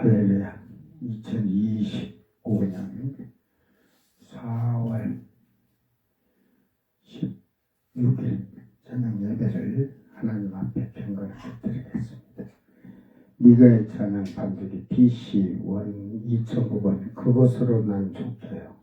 할렐루야. 2025년 4월 16일 저녁 예배를 하나님 앞에 경건하게 드리겠습니다. 네가의 찬양 반주기 BC 원 2009번 그것으로 난 좋게요.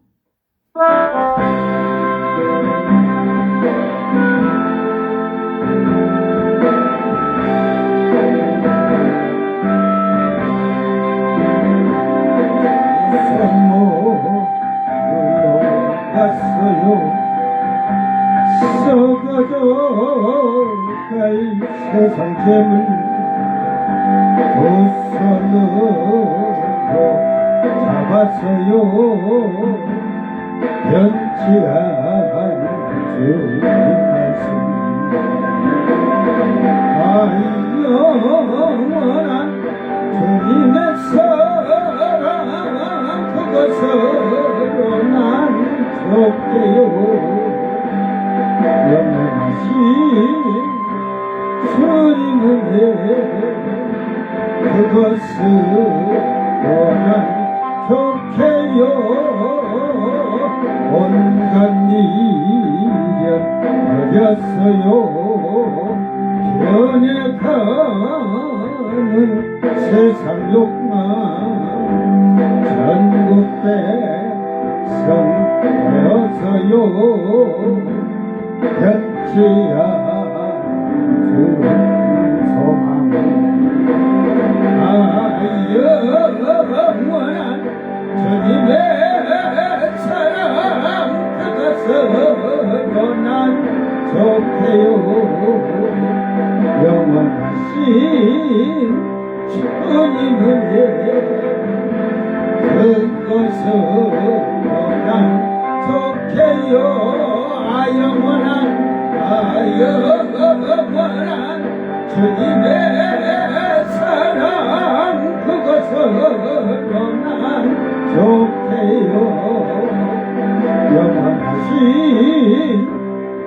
썩어져갈 세상 재물 두 손으로 잡았어요. 변치 않은 주님 말씀 영원한 주님의 사랑 그것으로 난 좋게요. 영원하신 주님을 그것으로 난 좋게요. 온갖 미련 버렸어요. 변해가는 세상 욕망 전국 백성되었어요. 변치 않은 소망 영원한 주님의 사랑 그것으로 난 좋게요. 영원하신 주님을 그것으로 난 좋게요. 영원한 주님의 사랑 그것으로 난 좋게요. 영원하신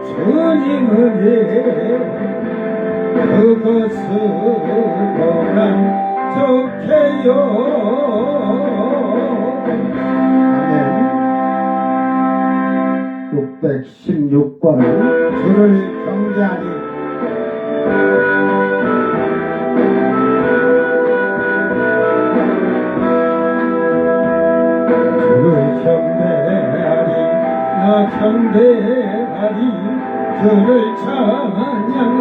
주님을 그것으로 난 좋게요. 아멘. 616번 주를 경배하니 주를 경배하리 나 경배하리 주를 찬양하리라.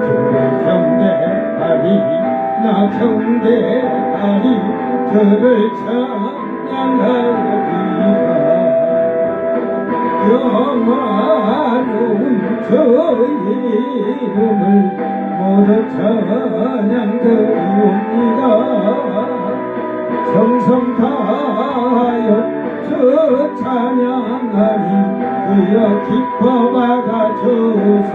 주를 경배하리 나 경배하리 주를 찬양하리라. 영화로운 그 이름을 모두 찬양드리옵니다. 정성 다하여 주 찬양하니 주여 기뻐 받아주소서.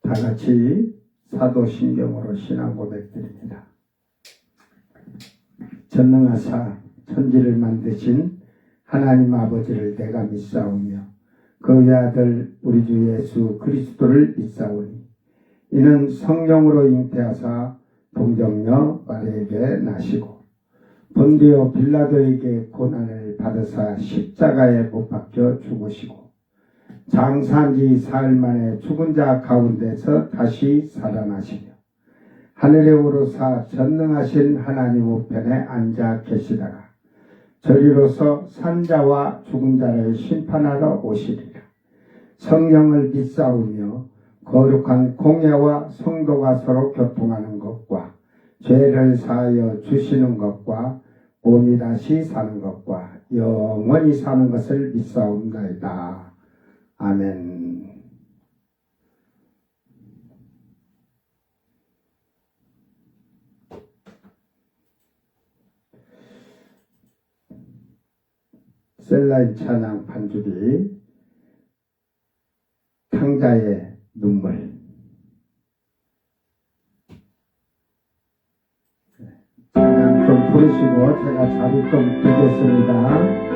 다같이 사도신경으로 신앙 고백드립니다. 전능하사 천지를 만드신 하나님 아버지를 내가 믿사오며 그 외아들 우리 주 예수 그리스도를 믿사오니 이는 성령으로 잉태하사 동정녀 마리아에게 나시고 본디오 빌라도에게 고난을 받으사 십자가에 못 박혀 죽으시고 장사한지 사흘 만에 죽은 자 가운데서 다시 살아나시며 하늘에 오르사 전능하신 하나님 우편에 앉아 계시다가 저리로서 산자와 죽은 자를 심판하러 오시리라. 성령을 믿사오며 거룩한 공예와 성도가 서로 교통하는 것과 죄를 사하여 주시는 것과 몸이 다시 사는 것과 영원히 사는 것을 믿사옵나이다. 아멘. 셀라인 찬양 반주기 탕자의 눈물. 찬양 좀 부르시고 제가 자리 좀 비겠습니다.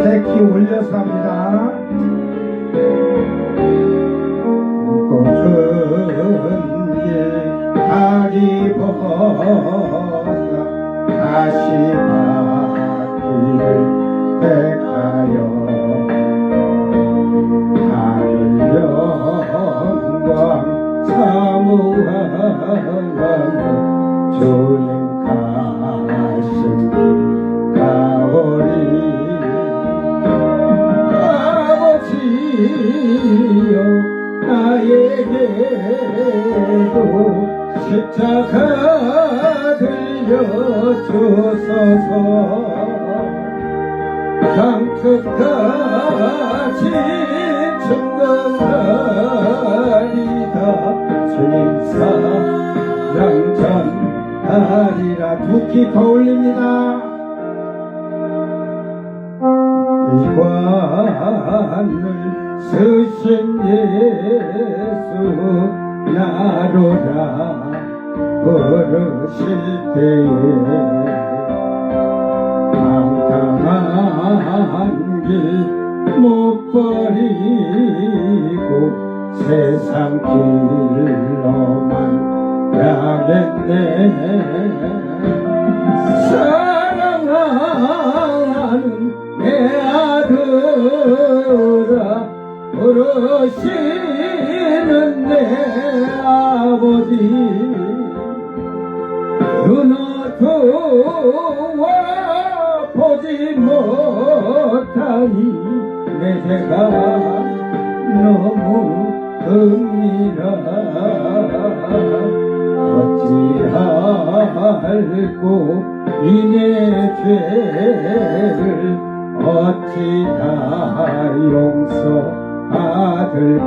새키 올려서 합니다. 꽃은 다리 보다 다시 받기를 택하여 하늘 영광 사모하며 주님 가신 가오리 아버지여 나에게도 십자가 들려주소서 강끝까지 증거하리다 주님 사랑 전하리라 두 키 더 올립니다. 이관을 쓰신 예수 나로라 부르실 때에 방탕한 길 못 버리고 세상 길로만 가겠네. 사랑하는 내 아들아 부르시는 내 아버지 눈어두어 보지 못하니 내 죄가 너무 큽니다. 어찌할꼬 이내 죄를 어찌 다 용서받을까.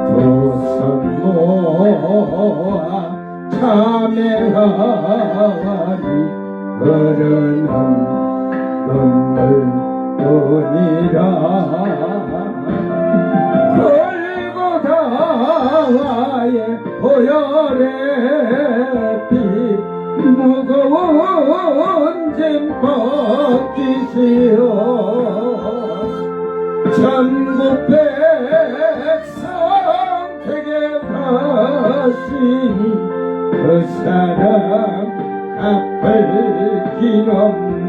두 손 모아 참회하니 흐르는 눈물뿐이라. 골고다의 보혈의 피 무거운 짐 벗기시오. 전국 백성 되게 하시니 그 사랑 갚을 길 없네.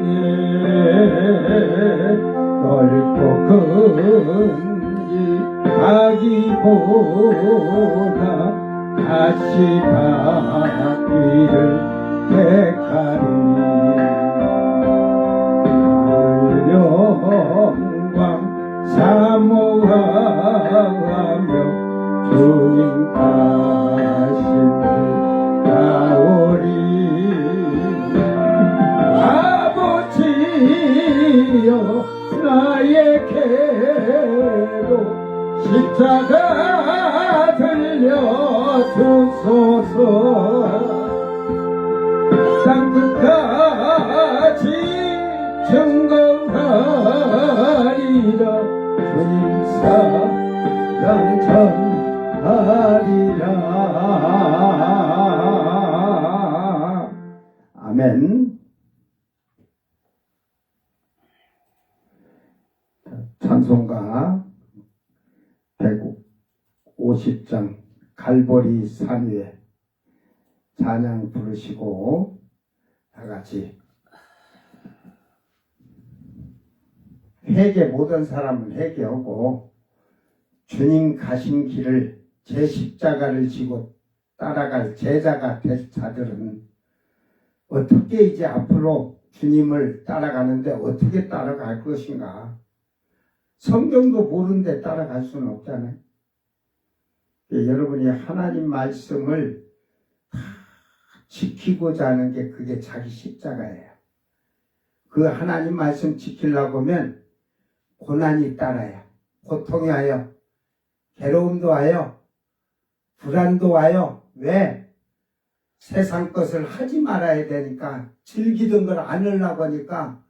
넓고 큰 길 가기보다 다시 가기를 택하리 하늘 영광 사모하며 주님 가신 길 나오리 아버지여 나에게도 십자가 들려주소서 땅끝까지 증거하리라 주님 사랑 전하리라 아멘. 찬송가 150장 갈보리 산 위에 찬양 부르시고 다같이 회개 모든 사람은 회개하고 주님 가신 길을 제 십자가를 지고 따라갈 제자가 될 자들은 어떻게 이제 앞으로 주님을 따라가는데 어떻게 따라갈 것인가. 성경도 모르는데 따라갈 수는 없잖아요. 여러분이 하나님 말씀을 다 지키고자 하는 게 그게 자기 십자가예요. 그 하나님 말씀 지키려고 하면 고난이 따라요. 고통이 와요. 괴로움도 와요. 불안도 와요. 왜? 세상 것을 하지 말아야 되니까 즐기던 걸 안 하려고 하니까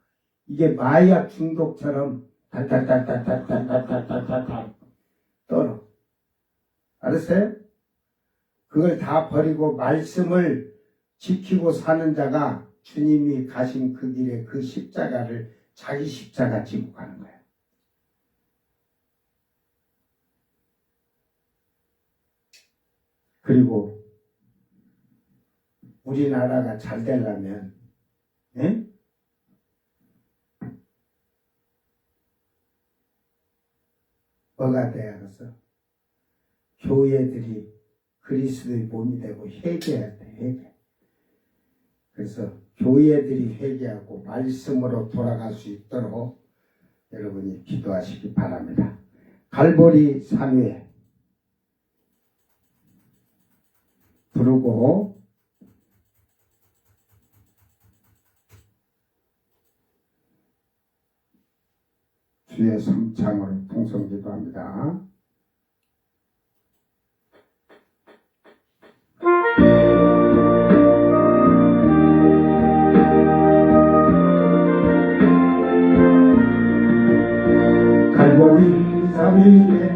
이게 마약 중독처럼 달달달달달달달달달달 떨어. 알았어요? 그걸 다 버리고 말씀을 지키고 사는 자가 주님이 가신 그 길에 그 십자가를 자기 십자가 지고 가는 거예요. 그리고 우리나라가 잘 되려면 뭐가 돼야겠어? 교회들이 그리스도의 몸이 되고 회개해야 돼. 회개. 그래서 교회들이 회개하고 말씀으로 돌아갈 수 있도록 여러분이 기도하시기 바랍니다. 갈보리 산 위에 부르고 주의 성창으로 통성기도합니다. 갈보리 산 위에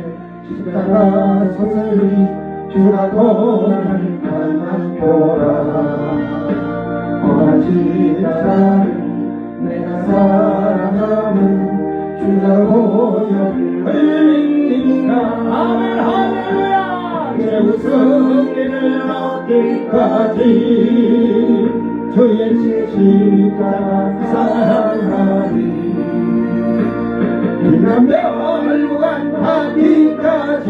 십자가 서서히 주라고 날 만나보라. 험한 십자가를 내가 사랑하는 주라고 열리니까 아멘 할렐루야. 내 웃음기를 얻기까지 주의 십자가 사랑하리. 빛나면 하기까지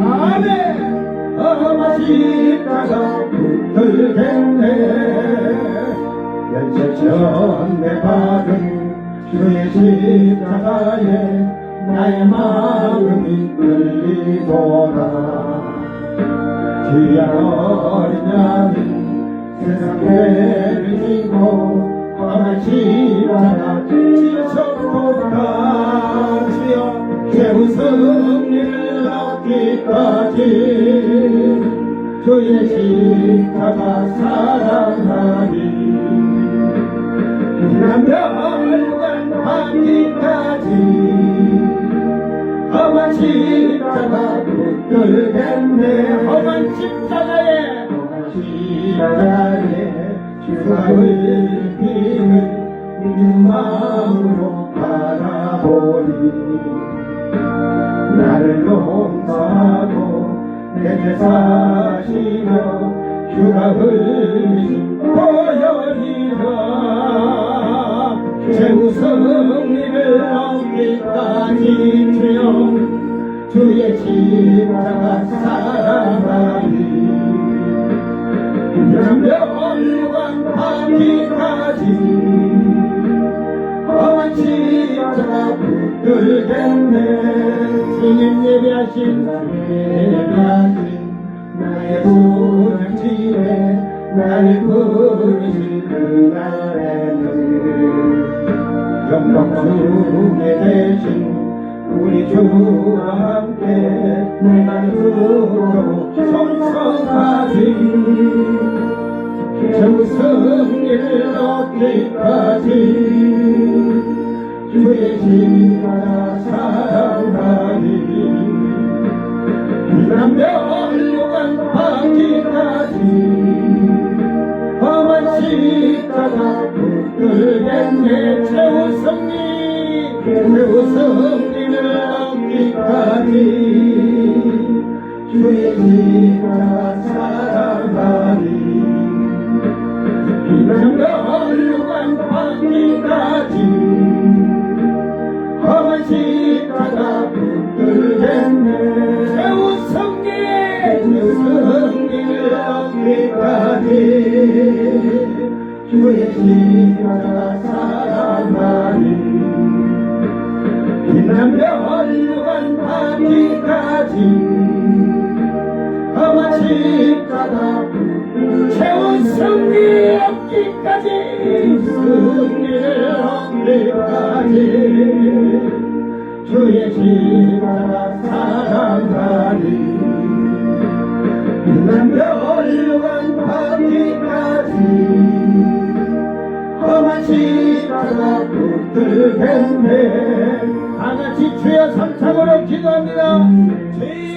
아멘 험한 십자가 붙들겠네. 열쇠전에 받은 주의 십자가에 나의 마음이 끌리도다. 귀한 어린 양이 세상 죄를 지고 험한 십자가 지쳐도다. 주여 죄우 승리를 얻기까지 주의 십자가 사랑하리. 빛나면 하기까지 험한 십자가 붙들겠네. 험한 십자가에 주가 흘리는 네 마음으로 바라보리. 나를 용서하고 내 죄 사시며 주가 흘리신 보혈이라. 죄우 승리를 얻기까지 주여 주의 십자가 사랑하리. 멸관 하기까지 험한 십자가 붙들겠네. 주님 예배하신 나의 부름집에 나를 부르신 그날에는 영광 중에 계신 우리 주와 함께 내가 누구로 충성하리. 최후 승리를 얻기까지 주의 십자가 사랑하리. 비난 멸류관 하기까지 험한 십자가 붙들겠네. 최후 승리를 얻기까지 주의 십자가 사랑하리. 비난 멸류관 하기까지 험한 십자가 붙들겠네. 최후 승리를 얻기까지 주의 십자가 사랑하리. 비난 멸류관 하기까지 험한 십자가 최후 승리 얻기까지 승리를 얻기까지 주의 십자가 사랑하리. 비난 멸류관 하기까지 험한 십자가 붙들겠네. 다같이 주여 삼창으로 기도합니다. 주여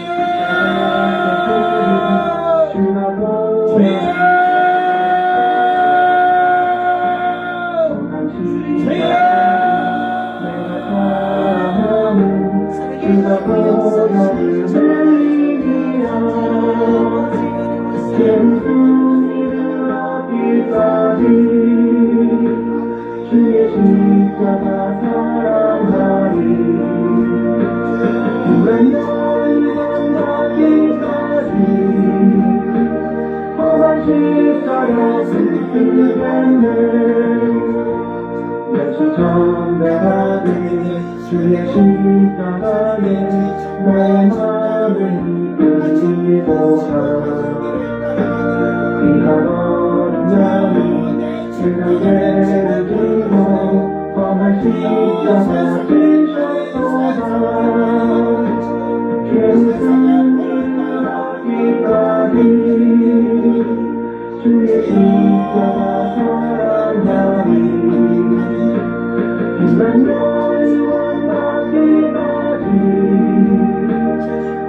주의 십자가 사랑하리. 험한 십자가 붙들겠네. 예수 전대하니 주의 십자가에 나의 마음을 의지보다 귀한 어린양이 세상에를 들고 험한 십자가 지셨도다. 죄의 승리를 얻기까지 주의 십자가 사랑하리. 비난 멸류관 하기까지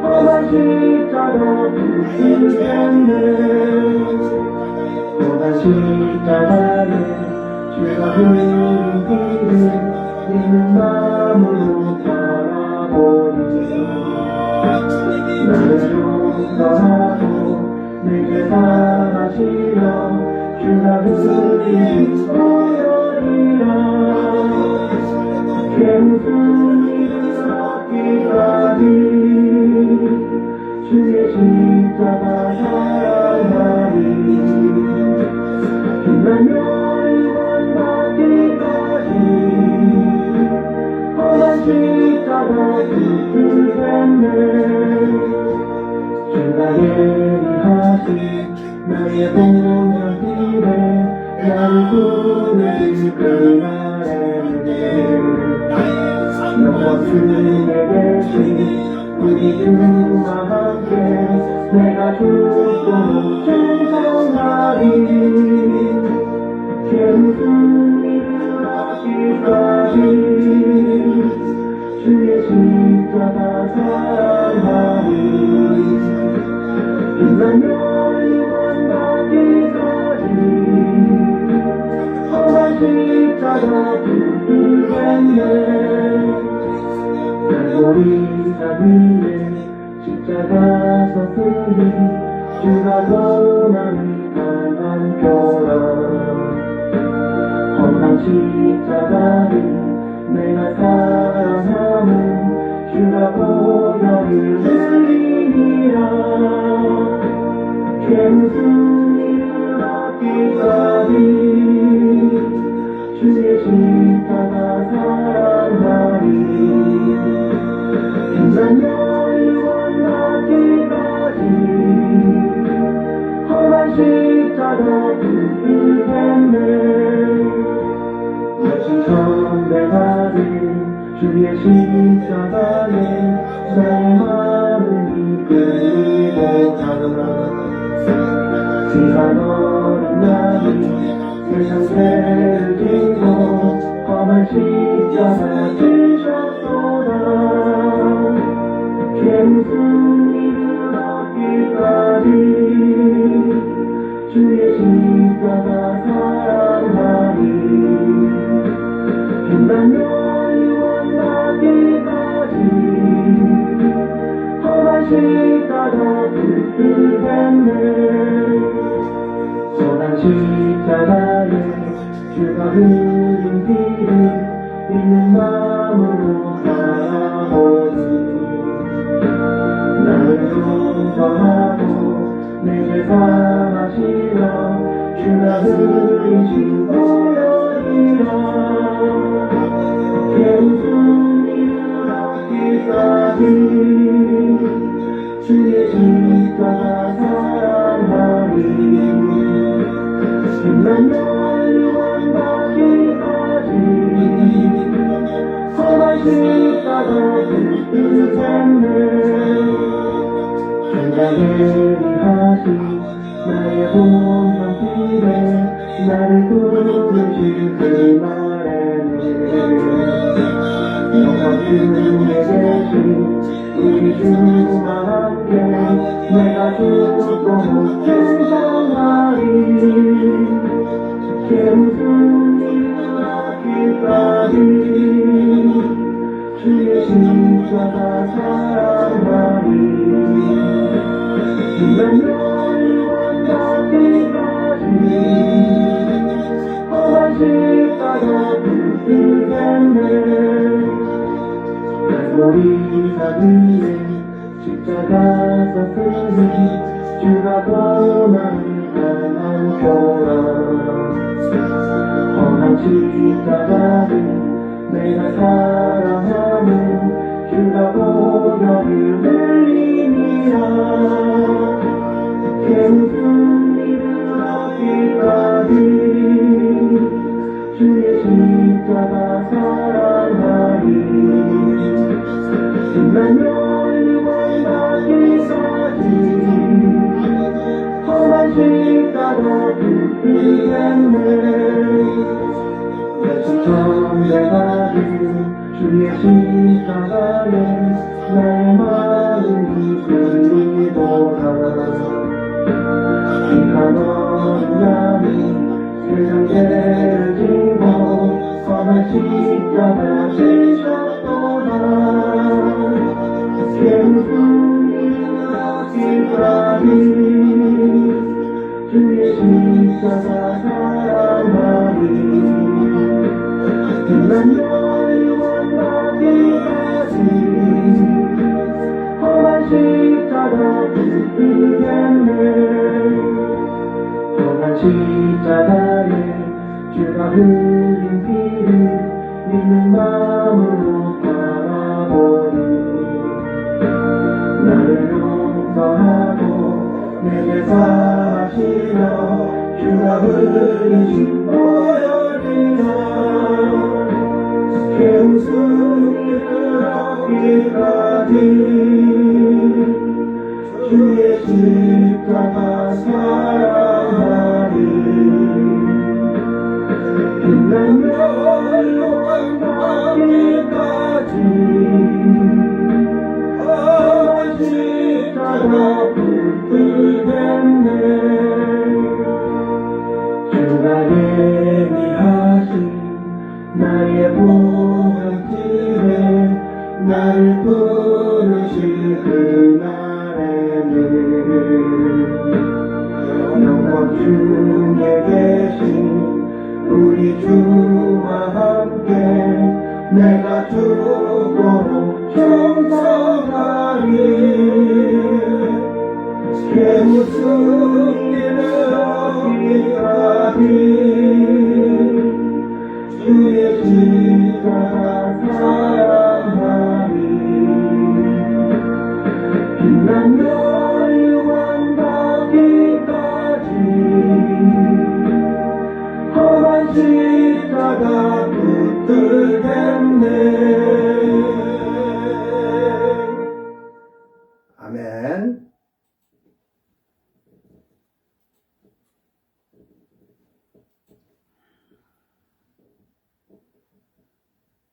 험한 십자가 붙들겠네. 험한 십자가에 죄가 흘린 길을 네 마음으로 바라보니 나를 용서하고 내게 사랑하시며 주가 흘린 보혈이라. 최후 승리를 얻기까지 주의 십자가 사랑하리. 비난 멸류관 하기까지 험한 십자가 붙들겠네. 주가 예리하신 나의 보혈길에 나를 부르신 그날에는 영원 주에 계신 우리 주와 함께 내가 죽도록 충성하리. 최후 승리를 얻기까지 주의 십자가 사랑하리. 비난 멸류관 하기까지 험한 십자가 붙들겠네. 날고리가 위에 십자가 섰으니 주가 원하는 강한 표라. 험한 십자가를 내가 사랑하는 주가 보혈을 흘리니라. 죄의 승리를 붙들겠네 며칠 전 내가 든 주의 십자가에 나의 마음이 끌리고 가더라 지난 어린 날이 세상 죄를 지고 험한 십자가 지셨도다 죄 무슨 일을 얻기까지 주의 십자가 사랑하니 빛나며 유언받기까지 험한 십자가 붙들겠네 선한 십자가에 주가 흘린 피를 믿는 마음으로 바라보니 나를 용서하고 내게 사하시며 주가 흘리신 보혈이라 무슨 일을 얻기까지 주의 십자가 사랑하니 빛나며 유언받기까지 험한 십자가 붙들겠네 주가 예리하신 나의 보혈길에 나를 부르실 그날에는 영광 중에 계신 우리 주와 함께 내가 죽고 충성하리 죄 무슨 일을 얻기까지 주의 십자가 사랑하리 빛나며 유언받기까지 험한 십자가 붙들겠네 갈보리 사위에 십자가 섰으니 주가 떠나는 강한 표라 험한 십자가를 내가 사랑하는 주가 보혈을 흘리니라 죄 무슨 일을 얻기까지 주의 십자가 사랑하니 빛나며 유언받기까지 험한 십자가 붙들겠네 며칠 전 내가 든 주의 십자가에 나의 마음이 끌리도다 귀한 어린 양이 세상 죄를 지고 험한 십자가 지셨도다 죄 무슨 일을 얻기까지 주의 십자가 사랑하니 빛나며 유언받기까지 험한 십자가 붙들겠네 험한 십자가에 주가 흘린 피를 믿는 마음으로 바라보니 나를 용서하고 내게 사하시며 주가 흘리신 보혈이라 죄 무슨 일을 얻기까지 주의 십자가 사랑하니 빛나며 유언받기까지 험한 십자가 붙들겠네 주가 예비하신 나의 보혈길에 나를 부르실 그날에는 영광 중에 계신 우리 주와 함께 내가 죽도록 충성하리 죄 무슨 일을 얻기까지 주의 십자가 사랑하리 빛나며 유언받기까지 아멘.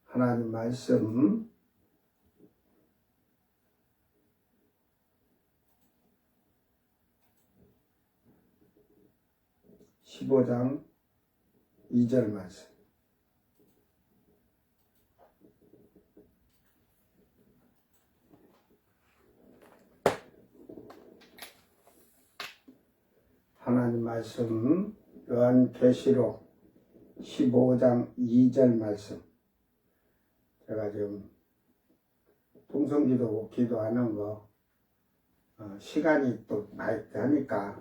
하나님 말씀 15장 2절 말씀. 하나님 말씀 요한계시록 15장 2절 말씀. 제가 지금 통성기도 기도하는 거 시간이 또 많이 하니까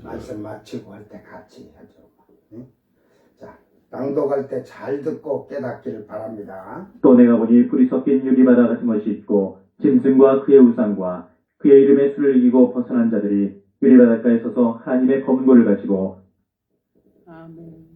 말씀 마치고 할 때 같이 하죠. 응? 자, 낭독할 때 잘 듣고 깨닫기를 바랍니다. 또 내가 보니 불이 섞인 유리바다 같은 것이 있고 짐승과 그의 우상과 그의 이름의 수를 이기고 벗어난 자들이 유리바닷가에 서서 하나님의 검은고를 가지고 아멘.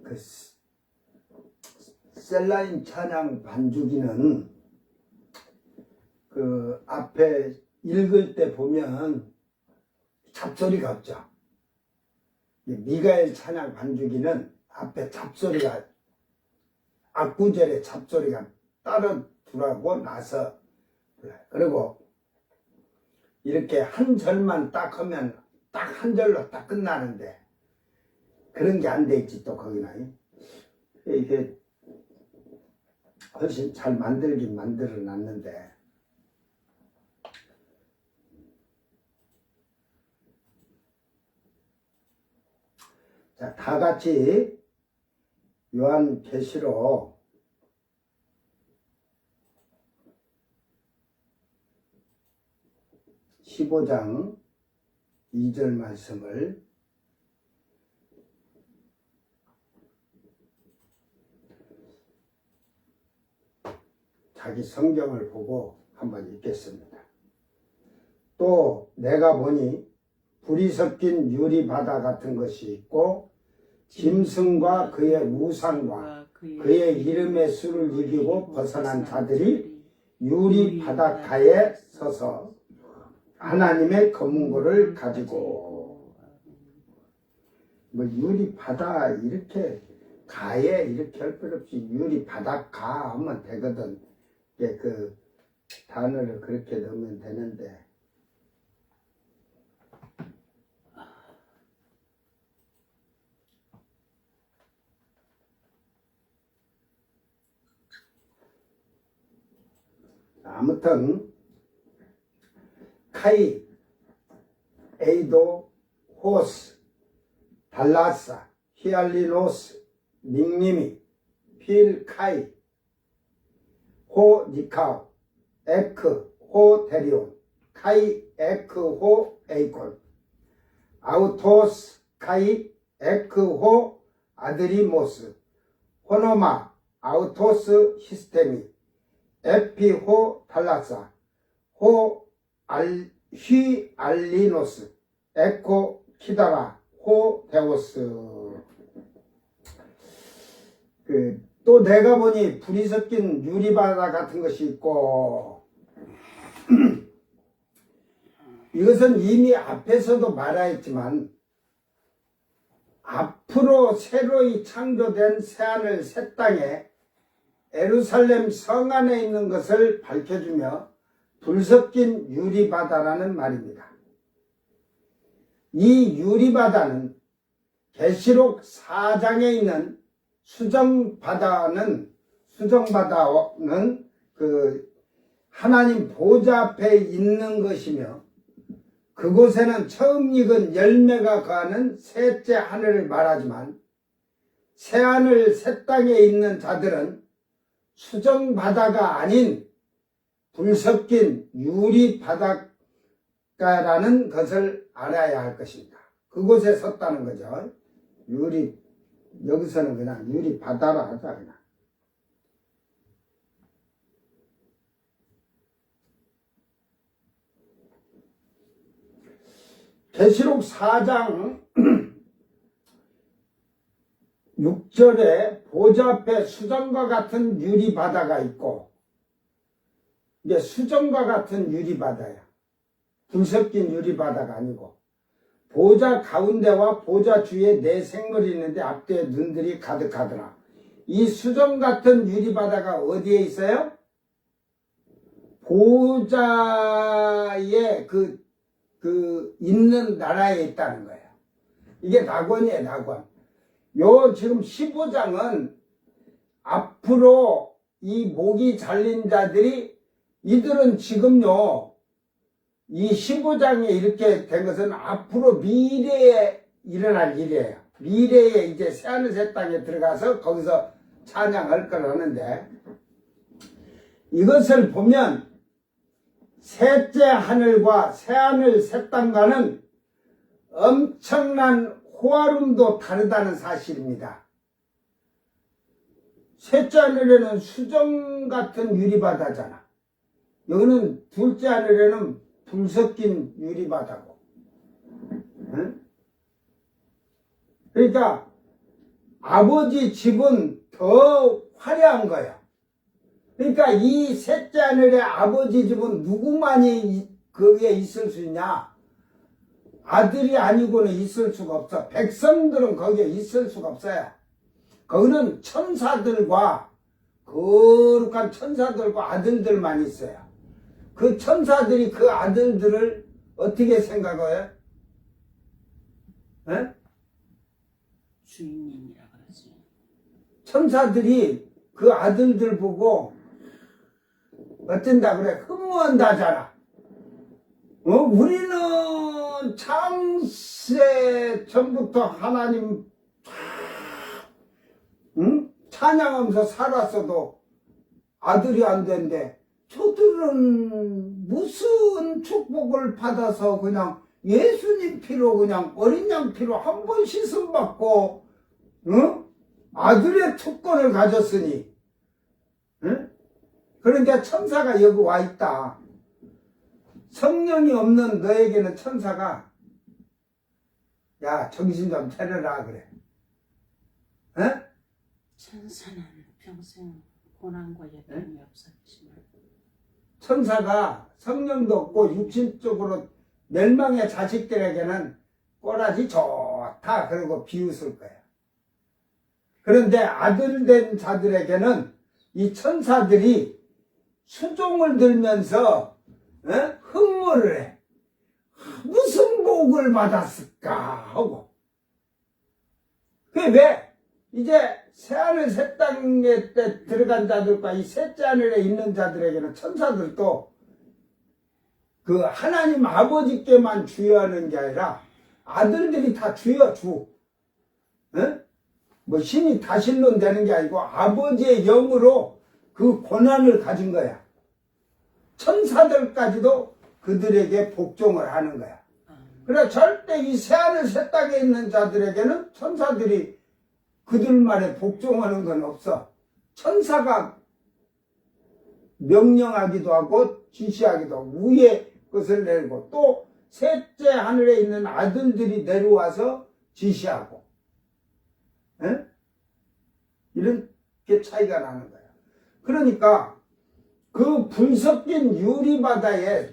그 셀라인 찬양 반주기는 그 앞에 읽을 때 보면 잡소리가 없죠. 미가엘 찬양 반주기는 앞에 잡소리가 앞구절에 잡소리가 따로 들어가고 나서 그리고 이렇게 한 절만 딱 하면 딱 한 절로 딱 끝나는데 그런 게 안 돼 있지 또 거기는. 이게 훨씬 잘 만들긴 만들어 놨는데 자, 다 같이 요한계시록 15장 2절 말씀을 자기 성경을 보고 한번 읽겠습니다. 또 내가 보니 불이 섞인 유리바다 같은 것이 있고 짐승과 그의 우상과 그의 이름의 수를 이기고 벗어난 자들이 유리바닷가에 서서 하나님의 검은고를 가지고 뭐 유리바다 이렇게 가에 이렇게 할 필요 없이 유리바닷가 하면 되거든. 그 단어를 그렇게 넣으면 되는데 아무튼 카이, 에이도, 호스, 달라사, 히알리노스, 닉니미, 필카이, 호 니카오, 에크, 호 데리온, 카이, 에크, 호 에이콘, 아우토스, 카이, 에크, 호 아드리모스, 호노마, 아우토스, 히스테미, 에피호 달라사, 휘 알리노스, 에코 키다라, 호 데오스. 또 내가 보니 불이 섞인 유리바다 같은 것이 있고 이것은 이미 앞에서도 말하였지만 앞으로 새로이 창조된 새하늘 새 땅에 예루살렘 성 안에 있는 것을 밝혀주며 불 섞인 유리바다라는 말입니다. 이 유리바다는 계시록 4장에 있는 수정바다는 그 하나님 보좌 앞에 있는 것이며 그곳에는 처음 익은 열매가 거하는 셋째 하늘을 말하지만 새하늘 새 땅에 있는 자들은 수정바다가 아닌 불 섞인 유리바닷가라는 것을 알아야 할 것입니다. 그곳에 섰다는 거죠. 여기서는 그냥 유리 바다라 하자 그냥. 계시록 4장 6절에 보좌 앞에 수정과 같은 유리 바다가 있고, 이게 수정과 같은 유리 바다야. 불 섞인 유리 바다가 아니고, 보좌 가운데와 보좌 주위에 네 생물이 있는데 앞뒤에 눈들이 가득하더라. 이 수정 같은 유리 바다가 어디에 있어요? 보좌에 있는 나라에 있다는 거예요. 이게 낙원이에요, 낙원. 요 지금 15장은 앞으로 이 목이 잘린 자들이, 이들은 지금요, 이 15장에 이렇게 된 것은 앞으로 미래에 일어날 일이에요. 미래에 이제 새하늘 새 땅에 들어가서 거기서 찬양할 거라는데, 이것을 보면 셋째 하늘과 새하늘 새 땅과는 엄청난 호화름도 다르다는 사실입니다. 셋째 하늘에는 수정 같은 유리바다잖아. 여기는 둘째 하늘에는 불 섞인 유리바다고. 응? 그러니까 아버지 집은 더 화려한 거야. 그러니까 이 셋째 하늘의 아버지 집은 누구만이 거기에 있을 수 있냐? 아들이 아니고는 있을 수가 없어. 백성들은 거기에 있을 수가 없어요. 거기는 천사들과, 거룩한 천사들과 아들들만 있어요. 그 천사들이 그 아들들을 어떻게 생각해요? 에? 주인님이라 그러지. 천사들이 그 아들들 보고 어쩐다 그래? 흠모한다잖아. 우리는 창세 전부터 하나님 찬양하면서 살았어도 아들이 안 된대. 저들은 무슨 축복을 받아서 그냥 예수님 피로, 그냥 어린 양 피로 한 번 씻음 받고, 아들의 특권을 가졌으니, 그런데 천사가 여기 와 있다. 성령이 없는 너에게는 천사가, 야, 정신 좀 차려라 그래. 천사는 평생 고난과 여편이 없었지만, 천사가 성령도 없고 육신적으로 멸망의 자식들에게는 꼬라지 좋다 그러고 비웃을 거야. 그런데 아들 된 자들에게는 이 천사들이 수종을 들면서 흥모를 해. 무슨 복을 받았을까 하고. 그게 왜? 이제 새하늘 새 땅에 들어간 자들과 이 셋째 하늘에 있는 자들에게는 천사들도 그 하나님 아버지께만 주여하는 게 아니라 아들들이 다 주여 주. 뭐 신이 다신론 되는 게 아니고 아버지의 영으로 그 권한을 가진 거야. 천사들까지도 그들에게 복종을 하는 거야. 그래 절대 이 새하늘 새 땅에 있는 자들에게는 천사들이 그들 말에 복종하는 건 없어. 천사가 명령하기도 하고 지시하기도 하고 위에 것을 내리고 또 셋째 하늘에 있는 아들들이 내려와서 지시하고 이렇게 차이가 나는 거야. 그러니까 그 불 섞인 유리바다에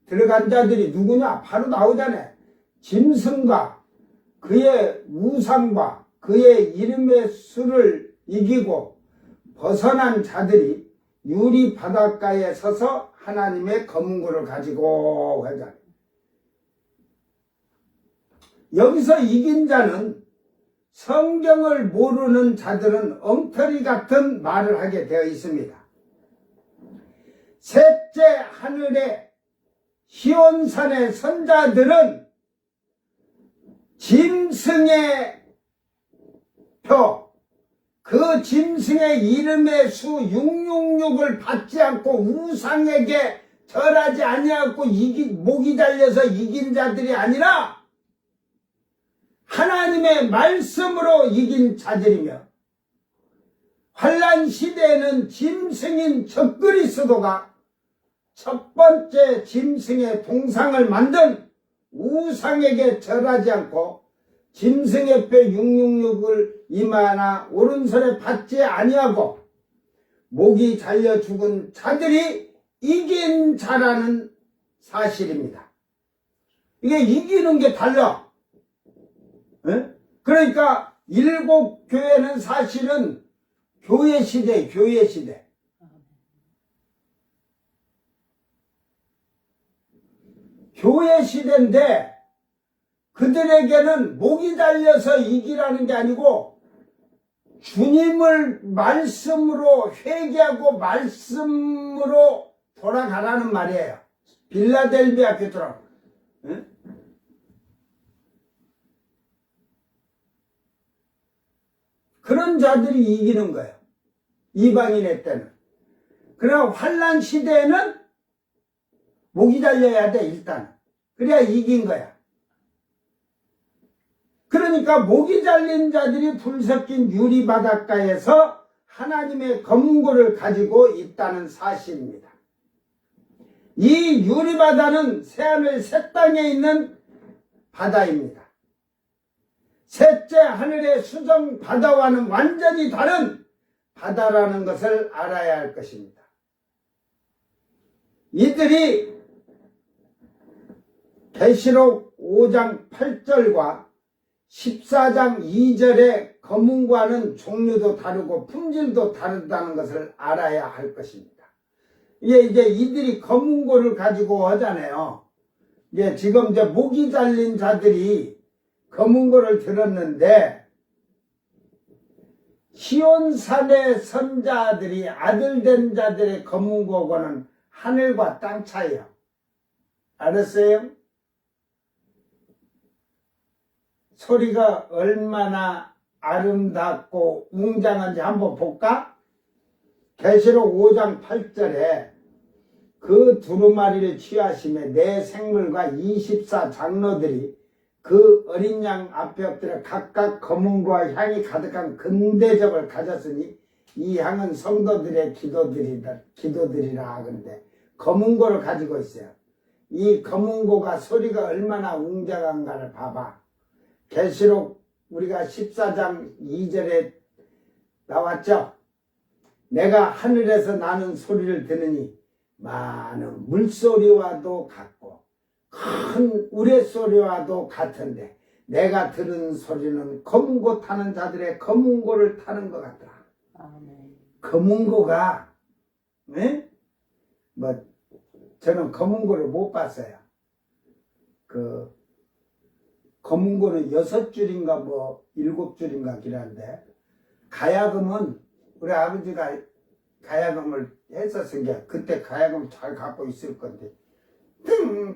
들어간 자들이 누구냐? 바로 나오잖아요. 짐승과 그의 우상과 그의 이름의 수를 이기고 벗어난 자들이 유리 바닷가에 서서 하나님의 검은고를 가지고 하자. 여기서 이긴 자는 성경을 모르는 자들은 엉터리 같은 말을 하게 되어 있습니다. 셋째 하늘의 시온산의 선자들은 짐승의 표, 그 짐승의 이름의 수 666을 받지 않고 우상에게 절하지 아니하고 목이 달려서 이긴 자들이 아니라 하나님의 말씀으로 이긴 자들이며 환난 시대에는 짐승인 적그리스도가 첫 번째 짐승의 동상을 만든 우상에게 절하지 않고 짐승의 뼈 666을 이마나 오른손에 받지 아니하고 목이 잘려 죽은 자들이 이긴 자라는 사실입니다. 이게 이기는 게 달라. 예? 그러니까 일곱 교회는 사실은 교회 시대. 교회 시대인데 그들에게는 목이 달려서 이기라는 게 아니고 주님을 말씀으로 회개하고 말씀으로 돌아가라는 말이에요. 빌라델비아 교회처럼. 응? 그런 자들이 이기는 거예요. 이방인의 때는. 그러나 환난 시대에는 목이 달려야 돼, 일단. 그래야 이긴 거야. 그러니까 목이 잘린 자들이 불 섞인 유리바닷가에서 하나님의 검은고를 가지고 있다는 사실입니다. 이 유리바다는 새하늘 새 땅에 있는 바다입니다. 셋째 하늘의 수정 바다와는 완전히 다른 바다라는 것을 알아야 할 것입니다. 이들이 계시록 5장 8절과 14장 2절의 검은고와는 종류도 다르고 품질도 다르다는 것을 알아야 할 것입니다. 이제 이들이 검은고를 가지고 하잖아요. 지금 목이 잘린 자들이 검은고를 들었는데 시온산의 선자들이 아들된 자들의 검은고고는 하늘과 땅 차이요. 알았어요? 소리가 얼마나 아름답고 웅장한지 한번 볼까? 계시록 5장 8절에 그 두루마리를 취하심에 내 생물과 24 장로들이 그 어린 양 앞에 엎드려 각각 검은고와 향이 가득한 금대접을 가졌으니 이 향은 성도들의 기도들이라 하건대 검은고를 가지고 있어요. 이 검은고가 소리가 얼마나 웅장한가를 봐봐. 계시록 우리가 14장 2절에 나왔죠. 내가 하늘에서 나는 소리를 들으니 많은 물소리와도 같고 큰 우레소리와도 같은데 내가 들은 소리는 검은고 타는 자들의 검은고를 타는 것 같더라. 아멘. 검은고가 저는 검은고를 못 봤어요. 검은고는 6줄인가 7줄인가 길한데 가야금은 우리 아버지가 가야금을 했었으니까 그때 가야금 잘 갖고 있을 건데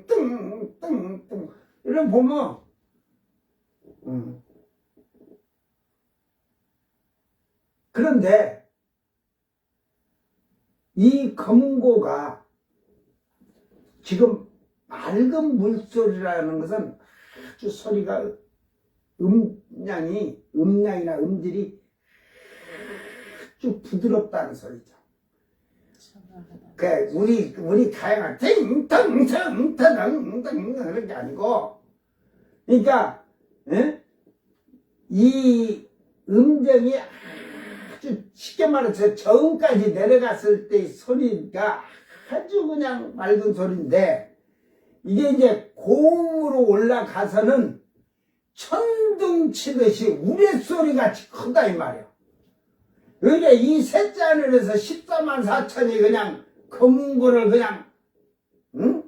뚱뚱뚱뚱 이런 보면 그런데 이 검은고가 지금 맑은 물소리라는 것은 아주 소리가 음량이나 음질이 아주 부드럽다는 소리죠. 우리 가야가 띵땅땅땅땅 그런 게 아니고, 그러니까 이 음정이 아주 쉽게 말해서 저음까지 내려갔을 때의 소리가 아주 그냥 맑은 소리인데, 이게 이제 고음으로 올라가서는 천둥 치듯이 우레소리 같이 크다 이 말이야. 그러니까 이 셋째 하늘에서 14만 4천이 그냥 검은고를 그냥 띵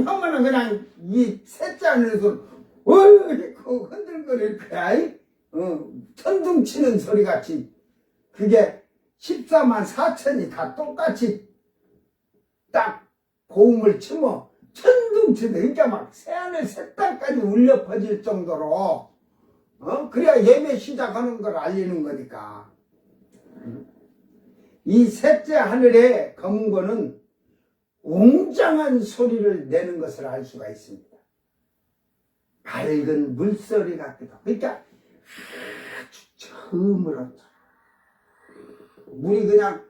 하면은 그냥 이 셋째 하늘에서 흔들거릴 거야. 천둥 치는 소리 같이. 그게 14만 4천이 다 똑같이 딱 고음을 치면 천둥 치는, 그러니까 막 새하늘 새 땅까지 울려 퍼질 정도로 그래야 예배 시작하는 걸 알리는 거니까. 이 셋째 하늘의 검은고는 웅장한 소리를 내는 것을 알 수가 있습니다. 맑은 물소리 같기도 하고. 그러니까 아주 처음으로 물이 그냥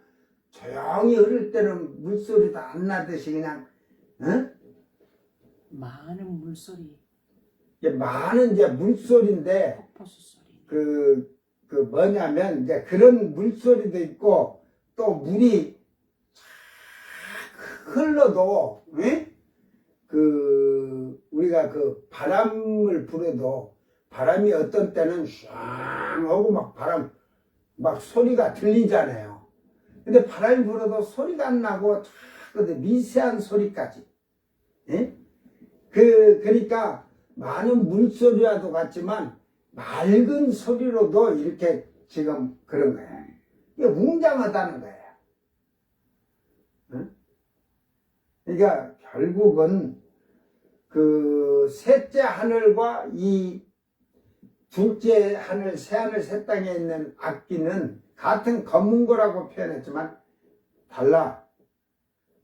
조용히 흐를 때는 물소리도 안 나듯이 그냥 많은 물소리, 이제 많은 이제 물소리인데 폭포수 소리. 그 뭐냐면 이제 그런 물소리도 있고 또 물이 흘러도 우리가 그 바람을 불어도 바람이 어떤 때는 샹 하고 막 바람 막 소리가 들리잖아요. 근데 바람이 불어도 소리가 안 나고 미세한 소리까지. 그러니까 많은 물소리와도 같지만 맑은 소리로도 이렇게 지금 그런 거예요. 이게 웅장하다는 거예요. 그러니까 결국은 그 셋째 하늘과 이 둘째 하늘, 새 하늘, 새 땅에 있는 악기는 같은 검은 거라고 표현했지만 달라.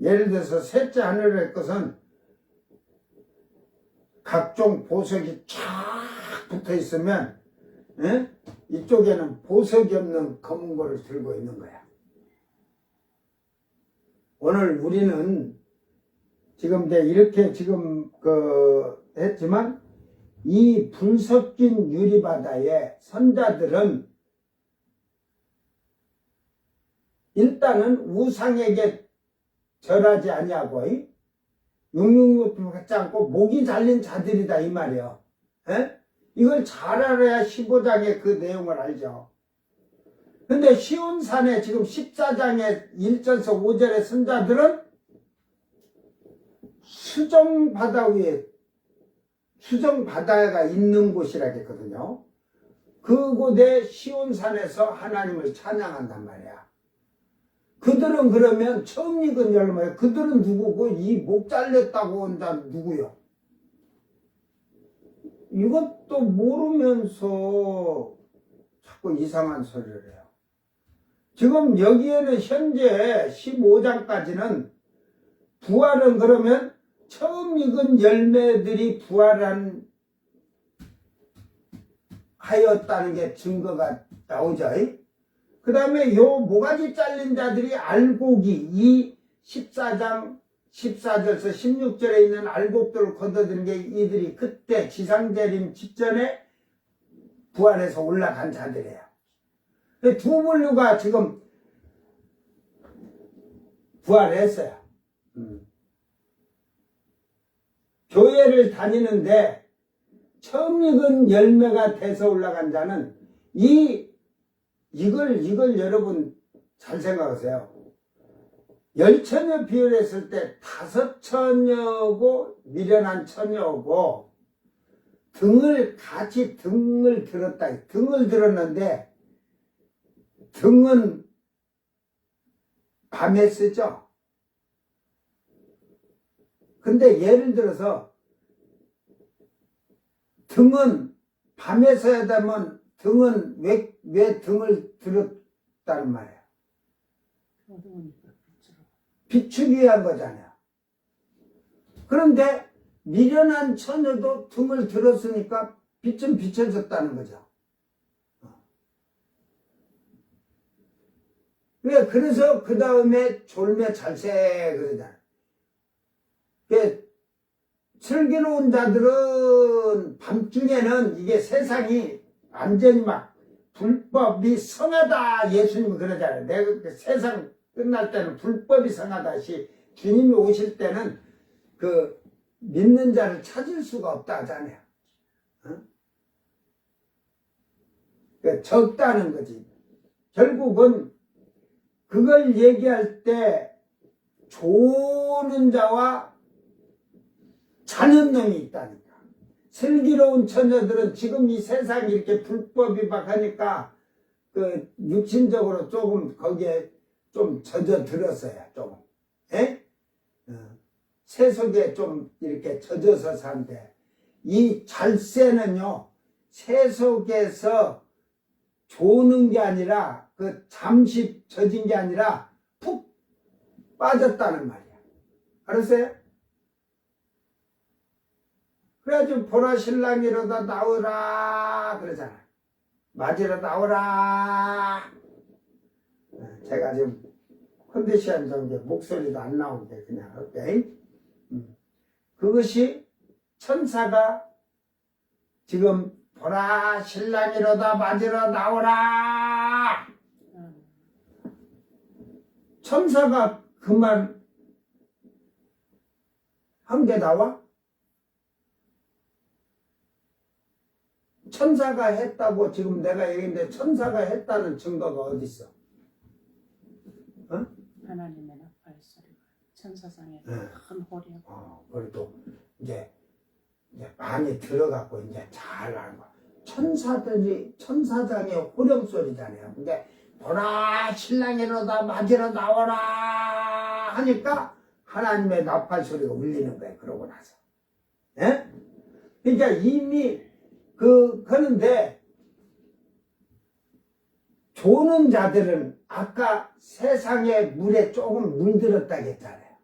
예를 들어서 셋째 하늘의 것은 각종 보석이 쫙 붙어 있으면 이쪽에는 보석이 없는 검은 거를 들고 있는 거야. 오늘 우리는 지금 이제 이렇게 지금 했지만 이 불 섞인 유리바다의 선자들은 일단은 우상에게 절하지 아니하고 육육육도 갖지 않고 목이 잘린 자들이다 이 말이에요. 이걸 잘 알아야 15장의 그 내용을 알죠. 근데 시온산에 지금 14장의 1절에서 5절의 선자들은 수정바다 위에 수정바다가 있는 곳이라겠거든요. 그곳에 시온산에서 하나님을 찬양한단 말이야. 그들은 그러면 처음 익은 열매예요. 그들은 누구고 이 목 잘렸다고 온 자 누구요? 이것도 모르면서 자꾸 이상한 소리를 해요. 지금 여기에는 현재 15장까지는 부활은 그러면 처음 익은 열매들이 부활한 하였다는 게 증거가 나오죠. 그 다음에 요 모가지 잘린 자들이 알곡이 이 14장 14절에서 16절에 있는 알곡들을 거둬들인 게 이들이 그때 지상재림 직전에 부활해서 올라간 자들이에요. 두 분류가 지금 부활했어요. 교회를 다니는데 처음 익은 열매가 돼서 올라간 자는 이걸 여러분 잘 생각하세요. 10처녀 비율했을 때 5처녀고 미련한 처녀고 같이 등을 들었다. 등을 들었는데 등은 밤에 쓰죠. 근데 예를 들어서 등은 밤에 써야 되면 등은 왜 등을 들었다는 말이에요. 비추기 위한 거잖아요. 그런데 미련한 처녀도 등을 들었으니까 빛은 비춰졌다는 거죠. 그래서 그 다음에 졸매 잘세 그러잖아요. 슬기로운 자들은 밤중에는 이게 세상이 완전히 막 불법이 성하다 예수님은 그러잖아요. 내가 세상 끝날 때는 불법이 성하다시 주님이 오실 때는 그 믿는 자를 찾을 수가 없다 하잖아요. 적다는 거지. 결국은 그걸 얘기할 때 조는 자와 자는 놈이 있다니까. 슬기로운 처녀들은 지금 이 세상이 이렇게 불법이 막 하니까 그 육신적으로 조금 거기에 좀 젖어들었어요. 조금. 세속에 좀 이렇게 젖어서 산대. 이 잘세는요, 세속에서 조는 게 아니라 그 잠시 젖은 게 아니라 푹 빠졌다는 말이야. 알았어요? 그래가지고 보라 신랑이로다 나오라 그러잖아. 맞으러 나오라. 제가 지금 컨디션 정도 목소리도 안 나오는데 그냥 어때? 그것이 천사가 지금 보라 신랑이로다 맞으러 나오라. 천사가 그 말 한 게 나와? 천사가 했다고 지금 내가 얘기했는데 천사가 했다는 증거가 어디 있어? 어? 하나님의 나팔 소리가 천사상에 네. 큰 호령. 그래도 이제 많이 들어갖고 이제 잘 아는 거야. 천사장의 호령 소리잖아요. 근데 보라 신랑이로다 맞으러 나와라 하니까 하나님의 나팔 소리가 울리는 거예요. 그러고 나서. 예? 그러니까 이미 그런데 조는 자들은 아까 세상에 물에 조금 물들었다 했잖아요.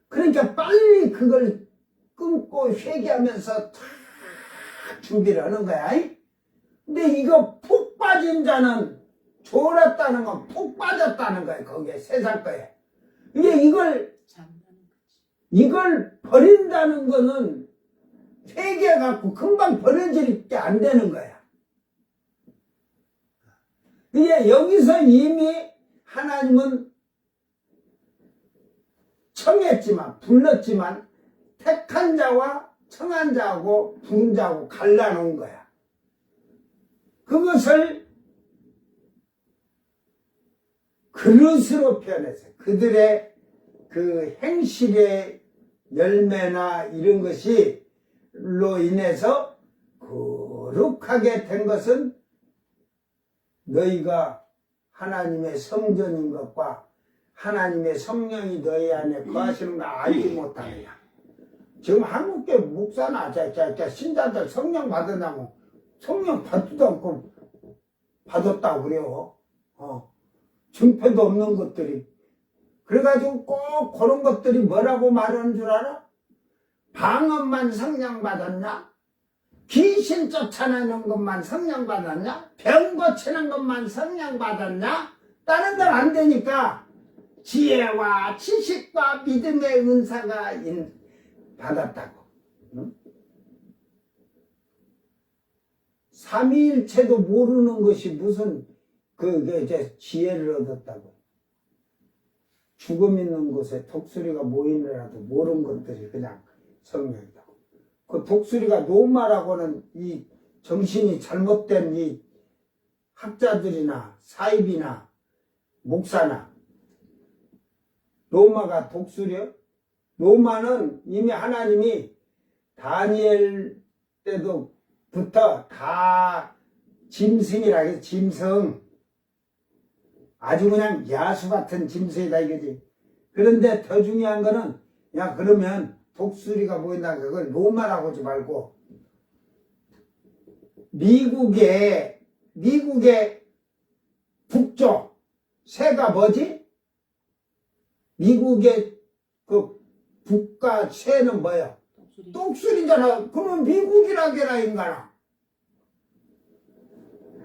그러니까 빨리 그걸 끊고 회개하면서 다 준비를 하는 거야. 근데 이거 푹 빠진 자는 졸았다는 건 푹 빠졌다는 거예요. 거기에 세상 거에. 이게 이걸 버린다는 거는 회개해갖고 금방 버려질 게 안 되는 거야. 이게 여기서 이미 하나님은 청했지만, 불렀지만, 택한 자와 청한 자하고 부른 자하고 갈라놓은 거야. 그것을 그릇으로 표현했어요. 그들의 그 행실의 열매나 이런 것이로 인해서 거룩하게 된 것은 너희가 하나님의 성전인 것과 하나님의 성령이 너희 안에 거하시는 걸 알지 못하느냐. 지금 한국교 목사나 신자들 성령 받으냐고 성령 받지도 않고 받았다고 그래요. 증표도 없는 것들이. 그래가지고 꼭 그런 것들이 뭐라고 말하는 줄 알아? 방언만 성령 받았냐? 귀신 쫓아내는 것만 성령 받았냐? 병 고치는 것만 성령 받았냐? 다른 데는 안 되니까 지혜와 지식과 믿음의 은사가 받았다고. 응? 삼위일체도 모르는 것이 무슨 이제 지혜를 얻었다고. 죽음 있는 곳에 독수리가 모이느라도 모르는 것들이 그냥 성령이다고. 그 독수리가 노마라고는 이 정신이 잘못된 이 학자들이나 사입이나 목사나 노마가 독수리요? 노마는 이미 하나님이 다니엘 때도부터 다 짐승이라 해서 짐승. 아주 그냥 야수 같은 짐승이다 이거지. 그런데 더 중요한 거는 야 그러면 독수리가 보인다 그걸 노마라고 하지 말고 미국의 북쪽 새가 뭐지? 미국의 그 북과 새는 뭐야? 독수리잖아. 그러면 미국이라게나 인간아.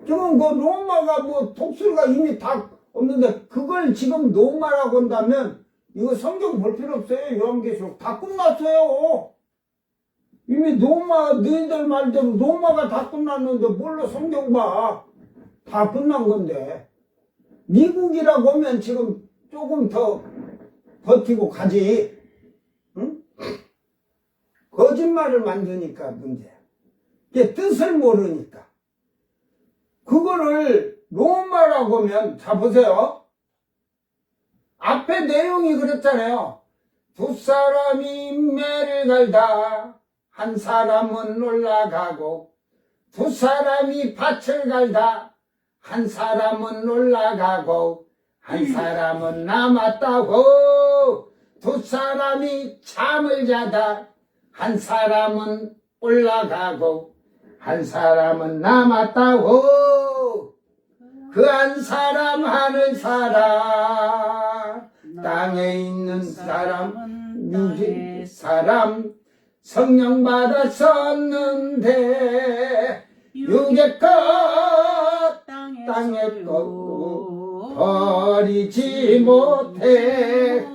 지금 그 로마가 뭐 독수리가 이미 다 없는데 그걸 지금 노마라고 한다면 이거 성경 볼 필요 없어요. 요한계시록 다 끝났어요. 이미 노마 너희들 말대로 노마가 다 끝났는데 뭘로 성경 봐. 다 끝난 건데 미국이라고 하면 지금 조금 더 버티고 가지. 응? 거짓말을 만드니까 문제야. 이게 뜻을 모르니까. 그거를 로마라고 하면 자 보세요. 앞에 내용이 그랬잖아요. 두 사람이 인매를 갈다 한 사람은 올라가고 두 사람이 밭을 갈다 한 사람은 올라가고 한 사람은 남았다고. 두 사람이 잠을 자다 한 사람은 올라가고 한 사람은 남았다고. 그 한 사람 하늘 사람 땅에 있는 사람 유지 사람 성령 받았었는데 육의 것 땅에 꺾고 버리지 못해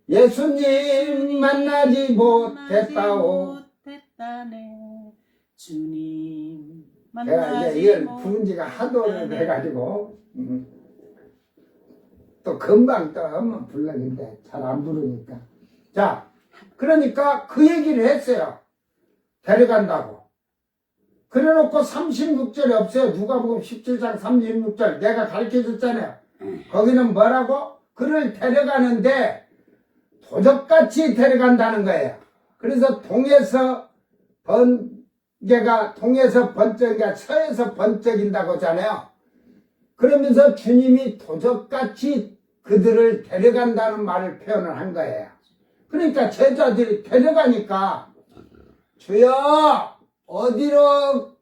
예수님 만나지 못했다오. 주님 제가 만나지 이제 이걸 부른 지가 하도 돼가지고 또 금방 또 한번 불렀는데 잘 안 부르니까. 자, 그러니까 그 얘기를 했어요. 데려간다고. 그래놓고 36절에 없어요. 누가복음 17장 36절 내가 가르쳐줬잖아요. 거기는 뭐라고? 그를 데려가는데 도적같이 데려간다는 거예요. 그래서 동에서 번개가 동에서 번쩍이가 서에서 번쩍인다고 하잖아요. 그러면서 주님이 도적같이 그들을 데려간다는 말을 표현을 한 거예요. 그러니까 제자들이 데려가니까 주여 어디로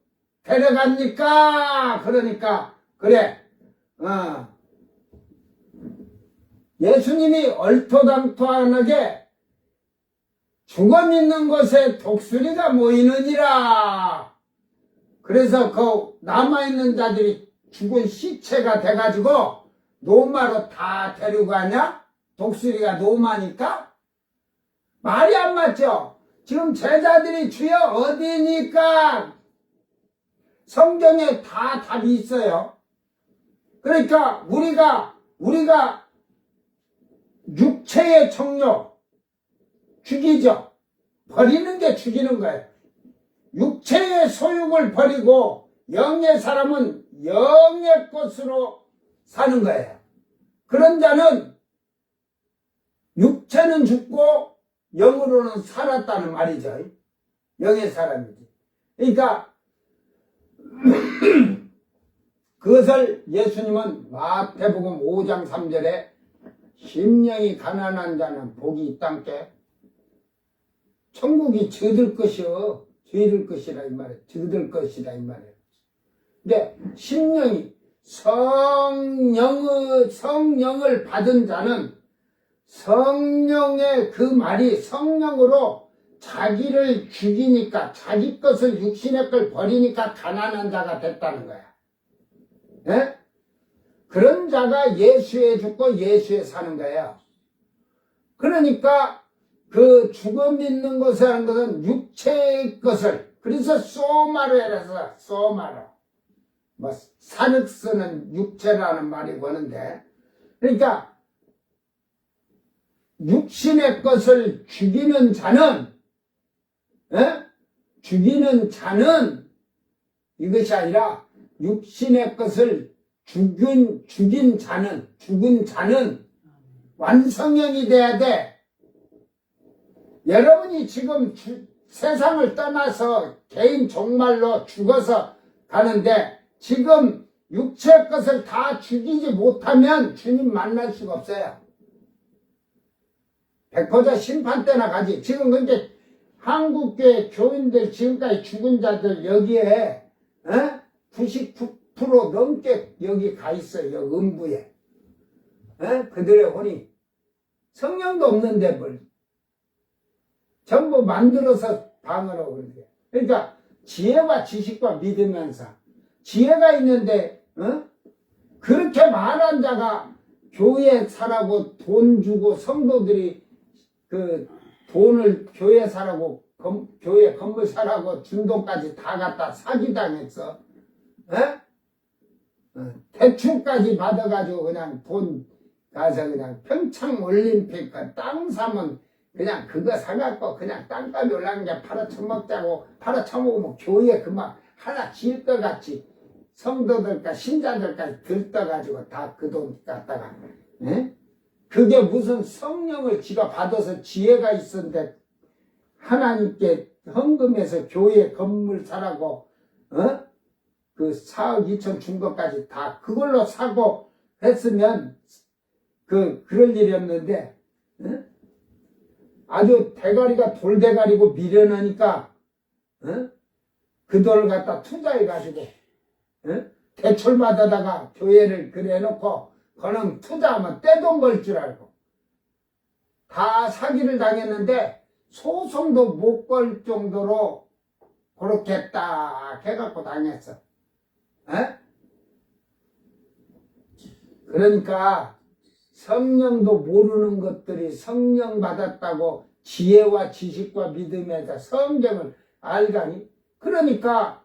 데려갑니까? 그러니까 그래 예수님이 얼토당토하게 죽어 있는 곳에 독수리가 모이느니라. 그래서 그 남아있는 자들이 죽은 시체가 돼가지고 노마로 다 데리고 가냐? 독수리가 노마니까? 말이 안 맞죠? 지금 제자들이 주여 어디니까? 성경에 다 답이 있어요. 그러니까 우리가 육체의 정욕 죽이죠. 버리는 게 죽이는 거예요. 육체의 소욕을 버리고 영의 사람은 영의 것으로 사는 거예요. 그런 자는 육체는 죽고 영으로는 살았다는 말이죠. 영의 사람이지. 그러니까 그것을 예수님은 마태복음 5장 3절에 심령이 가난한 자는 복이 있단께 천국이 저들 것이요 저들 것이라 이 말이에요. 저들 것이라 이 말이에요. 근데 심령이 성령을 받은 자는 성령의 그 말이 성령으로 자기를 죽이니까 자기 것을 육신의 걸 버리니까 가난한 자가 됐다는 거야. 예? 그런 자가 예수에 죽고 예수에 사는 거예요. 그러니까 그 죽어 믿는 것이라는 것은 육체의 것을 그래서 소마로 해서 소마로 뭐 산흙쓰는 육체라는 말이 보는데 그러니까 육신의 것을 죽이는 자는 죽이는 자는 이것이 아니라 육신의 것을 죽은 자는 완성형이 돼야 돼. 여러분이 지금 세상을 떠나서 개인 종말로 죽어서 가는데 지금 육체의 것을 다 죽이지 못하면 주님 만날 수가 없어요. 백보자 심판 때나 가지. 지금 근데 한국교회 교인들 지금까지 죽은 자들 여기에 99% 넘게 여기 가 있어요. 여기 음부에. 그들의 혼이 성령도 없는데 뭘 전부 만들어서 방어라고 그러는데. 그러니까 지혜와 지식과 믿으면서 지혜가 있는데 그렇게 말한 자가 교회 사라고 돈 주고 성도들이 그 돈을 교회 사라고 교회 건물 사라고 준 돈까지 다 갖다 사기당했어. 대출까지 받아가지고 그냥 돈 가서 그냥 평창올림픽 땅 사면 그냥 그거 사갖고 그냥 땅값이 올라간 게 팔아쳐먹자고 팔아쳐먹으면 교회 그만 하나 지을 것 같이 성도들과 신자들까지 들떠가지고 다 그 돈 갖다가 그게 무슨 성령을 지가 받아서 지혜가 있었는데 하나님께 헌금해서 교회 건물 사라고 그 4억 2천 준 것까지 다 그걸로 사고 했으면 그럴 일이었는데 아주 대가리가 돌대가리고 미련하니까 그 돈을 갖다 투자해가지고 대출 받아다가 교회를 그래 해놓고 그는 투자하면 떼돈 벌 줄 알고 다 사기를 당했는데 소송도 못 걸 정도로 그렇게 딱 해갖고 다녔어. 에? 그러니까 성령도 모르는 것들이 성령 받았다고 지혜와 지식과 믿음에다 성경을 알가니? 그러니까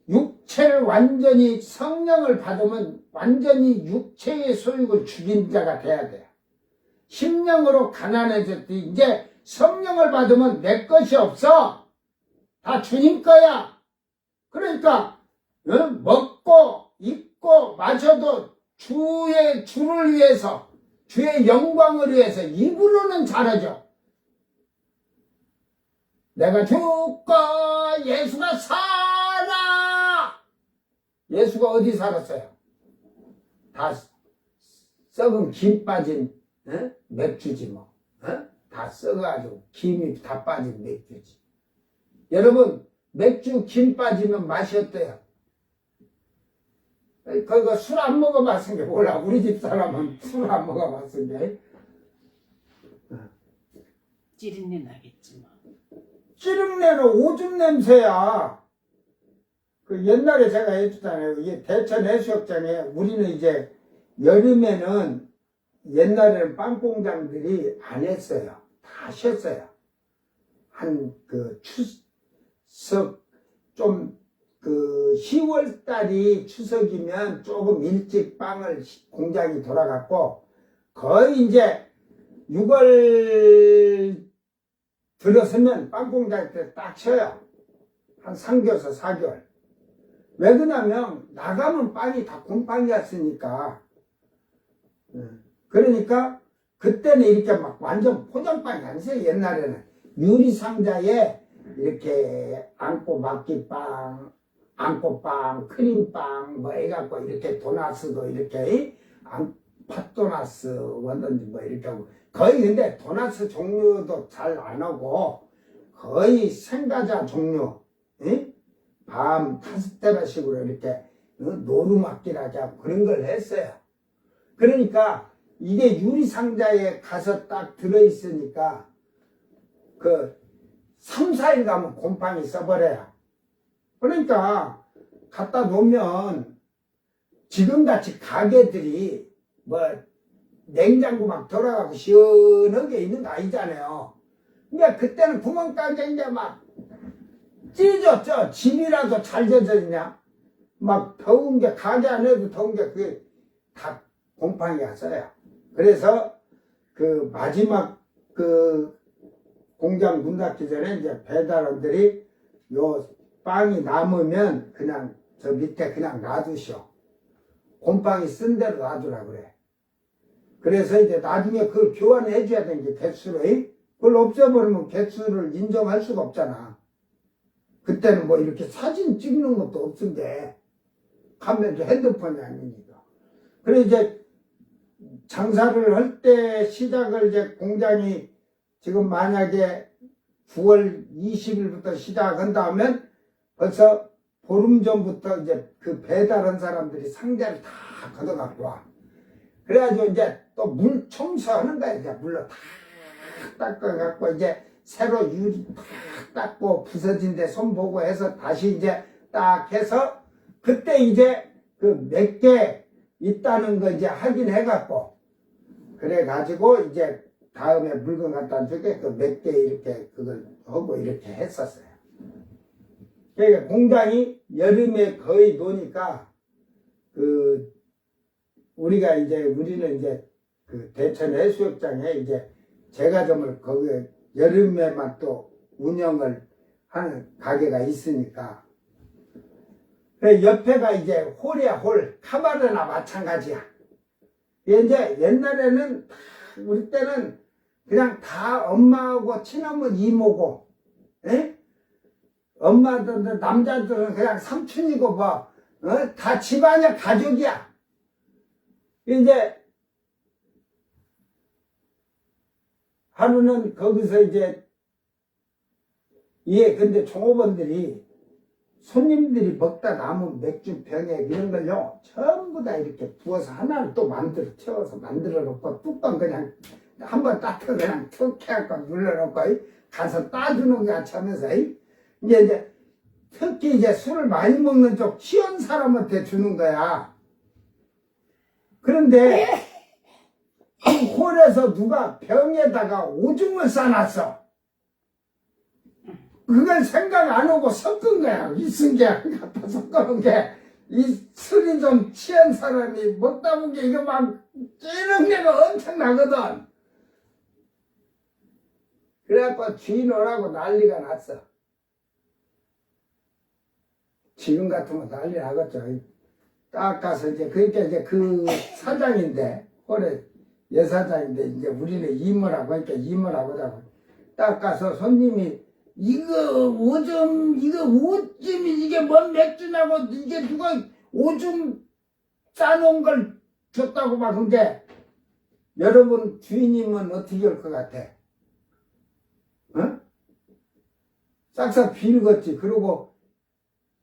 육체를 완전히 성령을 받으면 완전히 육체의 소욕을 죽인 자가 돼야 돼요. 심령으로 가난해졌더니 이제 성령을 받으면 내 것이 없어. 다 주님 거야. 그러니까 먹고 입고 마셔도 주를 위해서, 주의 영광을 위해서 입으로는 잘하죠. 내가 죽고 예수가 살아. 예수가 어디 살았어요? 다 썩은 김 빠진 맥주지 뭐. 다 썩어가지고 김이 다 빠진 맥주지. 여러분 맥주 김 빠지면 맛이 어때요? 그거 술 안 먹어봤은 게 몰라. 우리 집 사람은 술 안 먹어봤은 게. 찌린내 나겠지 뭐. 찌릉내는 오줌 냄새야. 그 옛날에 제가 해줬잖아요. 이게 대천 해수욕장에 우리는 이제 여름에는 옛날에는 빵 공장들이 안 했어요. 다 쉬었어요. 한 그 추석 좀 그 10월 달이 추석이면 조금 일찍 빵을 공장이 돌아갔고 거의 이제 6월 들어서면 빵 공장 때 딱 쉬어요. 한 3개월에서 4개월. 왜 그러냐면 나가면 빵이 다 곰팡이였으니까. 그러니까 그때는 이렇게 막 완전 포장빵이 아니었어요. 옛날에는 유리상자에 이렇게 안고 막기빵, 안고빵, 크림빵 뭐 해갖고 이렇게 도나스도 이렇게 팥도나스 뭐든지 뭐 이렇게 하고 거의 근데 도나스 종류도 잘 안 하고 거의 생과자 종류 밤 카스테라식으로 이렇게 노루막기라게 하고 그런 걸 했어요. 그러니까 이게 유리상자에 가서 딱 들어있으니까 그 3, 4일 가면 곰팡이 써버려요. 그러니까 갖다 놓으면 지금같이 가게들이 뭐 냉장고 막 돌아가고 시원하게 있는 거 아니잖아요. 그러니까 그때는 구멍가게 이제 막 찢어져. 집이라도 잘 젖어지냐? 막 더운 게 가게 안에도 더운 게 그게 다 곰팡이 왔어요. 그래서 그 마지막 그 공장 문 닫기 전에 이제 배달원들이 요 빵이 남으면 그냥 저 밑에 그냥 놔두시오. 곰팡이 쓴 대로 놔두라 그래. 그래서 이제 나중에 그걸 교환해 줘야 되는 게 개수를. 그걸 없애버리면 개수를 인정할 수가 없잖아. 그때는 뭐 이렇게 사진 찍는 것도 없은데 카메라 핸드폰이 아니니까. 그래 이제 장사를 할 때 시작을 이제 공장이 지금 만약에 9월 20일부터 시작한다면 벌써 보름 전부터 이제 그 배달한 사람들이 상자를 다 걷어갖고 와. 그래가지고 이제 또 물 청소하는 거야. 이제 물로 다 닦아갖고 이제 새로 유리 다 닦고 부서진 데 손 보고 해서 다시 이제 딱 해서 그때 이제 그 몇 개 있다는 거 이제 확인해갖고 그래가지고 이제 다음에 물건 갖다 주게 그 몇 개 이렇게 그걸 하고 이렇게 했었어요. 그러니까 공장이 여름에 거의 노니까 그 우리는 이제 그 대천 해수욕장에 이제 제과점을 거기에 여름에만 또 운영을 하는 가게가 있으니까 그 옆에가 이제 홀이야 홀. 카바레나 마찬가지야. 이제 옛날에는 우리 때는 그냥 다 엄마하고 친하면 이모고, 에? 엄마들 남자들은 그냥 삼촌이고 뭐, 다 집안의 가족이야. 이제 하루는 거기서 이제 근데 종업원들이 손님들이 먹다 남은 맥주 병에 이런 걸요 전부 다 이렇게 부어서 하나를 또 채워서 만들어 놓고 뚜껑 그냥 한번 따뜻하게 그냥 툭 해갖고 눌러놓고 가서 따주는 것 같이 하면서, 이제 특히 이제 술을 많이 먹는 쪽 취한 사람한테 주는 거야. 그런데 그 홀에서 누가 병에다가 오줌을 싸놨어. 그걸 생각 안 하고 섞은 거야. 있은 게 갖다 섞어놓은 게. 이 술이 좀 취한 사람이 먹다 보니까 이거 막 찌릉내가 엄청 나거든. 그래갖고 주인 오라고 난리가 났어. 지금 같으면 난리 나겠죠. 딱 가서 이제, 그러니까 이제 그 사장인데, 홀에 여사장인데, 이제 우리는 임을 하고 딱 가서 손님이, 이거 오줌이 이게 뭔 맥주냐고, 이게 누가 오줌 싸놓은 걸 줬다고 막, 근데, 여러분 주인님은 어떻게 할 것 같아? 어? 싹싹 빌겠지. 그리고,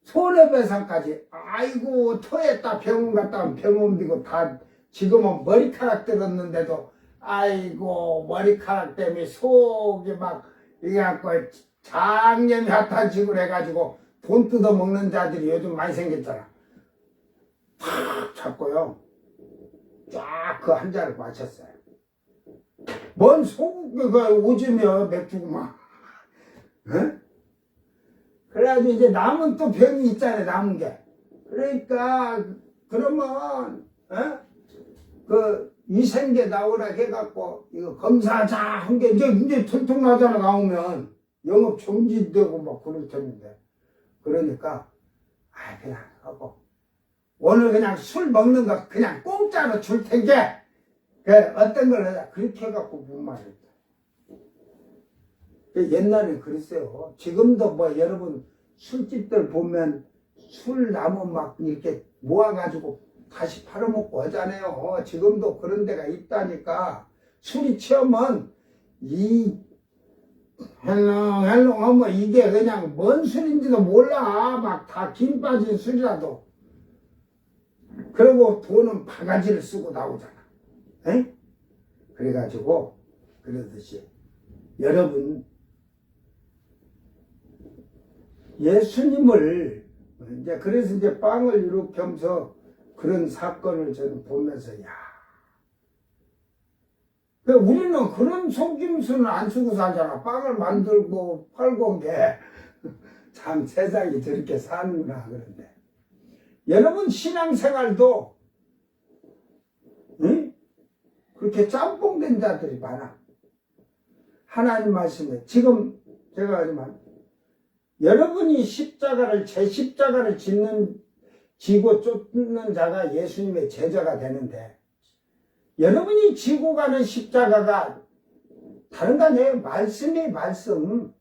손해배상까지, 아이고, 토했다, 병원 갔다 오면 병원 비고 다, 지금은 머리카락 들었는데도, 아이고, 머리카락 때문에 속이 막, 이게 갖고, 장염이 핫한식으로 해가지고, 돈 뜯어먹는 자들이 요즘 많이 생겼잖아. 탁 잡고요. 쫙 그 한 잔을 마셨어요. 뭔 소고기가 오줌이야, 맥주구만. 응? 그래가지고 이제 남은 또 병이 있잖아요, 남은 게. 그러니까, 그러면, 그, 위생계 나오라 해갖고, 이거 검사하자 한 게, 이제 들통나잖아, 나오면. 영업 정지되고 막 그럴 텐데. 그러니까, 그냥 하고. 오늘 그냥 술 먹는 거 그냥 공짜로 줄 텐게, 어떤 걸 하자. 그렇게 해갖고 문 말했다. 옛날에 그랬어요. 지금도 뭐 여러분 술집들 보면 술 남은 막 이렇게 모아가지고 다시 팔아먹고 하잖아요. 지금도 그런 데가 있다니까. 술이 취하면 이 헬롱 하면 이게 그냥 뭔 술인지도 몰라. 막 다 김 빠진 술이라도. 그리고 돈은 바가지를 쓰고 나오잖아. 에? 그래가지고 그러듯이 여러분 예수님을 이제 그래서 이제 빵을 이렇게 하면서 그런 사건을 저는 보면서 우리는 그런 속임수는 안 쓰고 살잖아. 빵을 만들고 팔고 온 게 참 세상이 저렇게 사는구나. 그런데 여러분 신앙생활도 응? 그렇게 짬뽕된 자들이 많아. 하나님 말씀에 지금 제가 하지만 여러분이 제 십자가를 지고 쫓는 자가 예수님의 제자가 되는데, 여러분이 지고 가는 십자가가 다른 거 아니에요. 말씀이 말씀.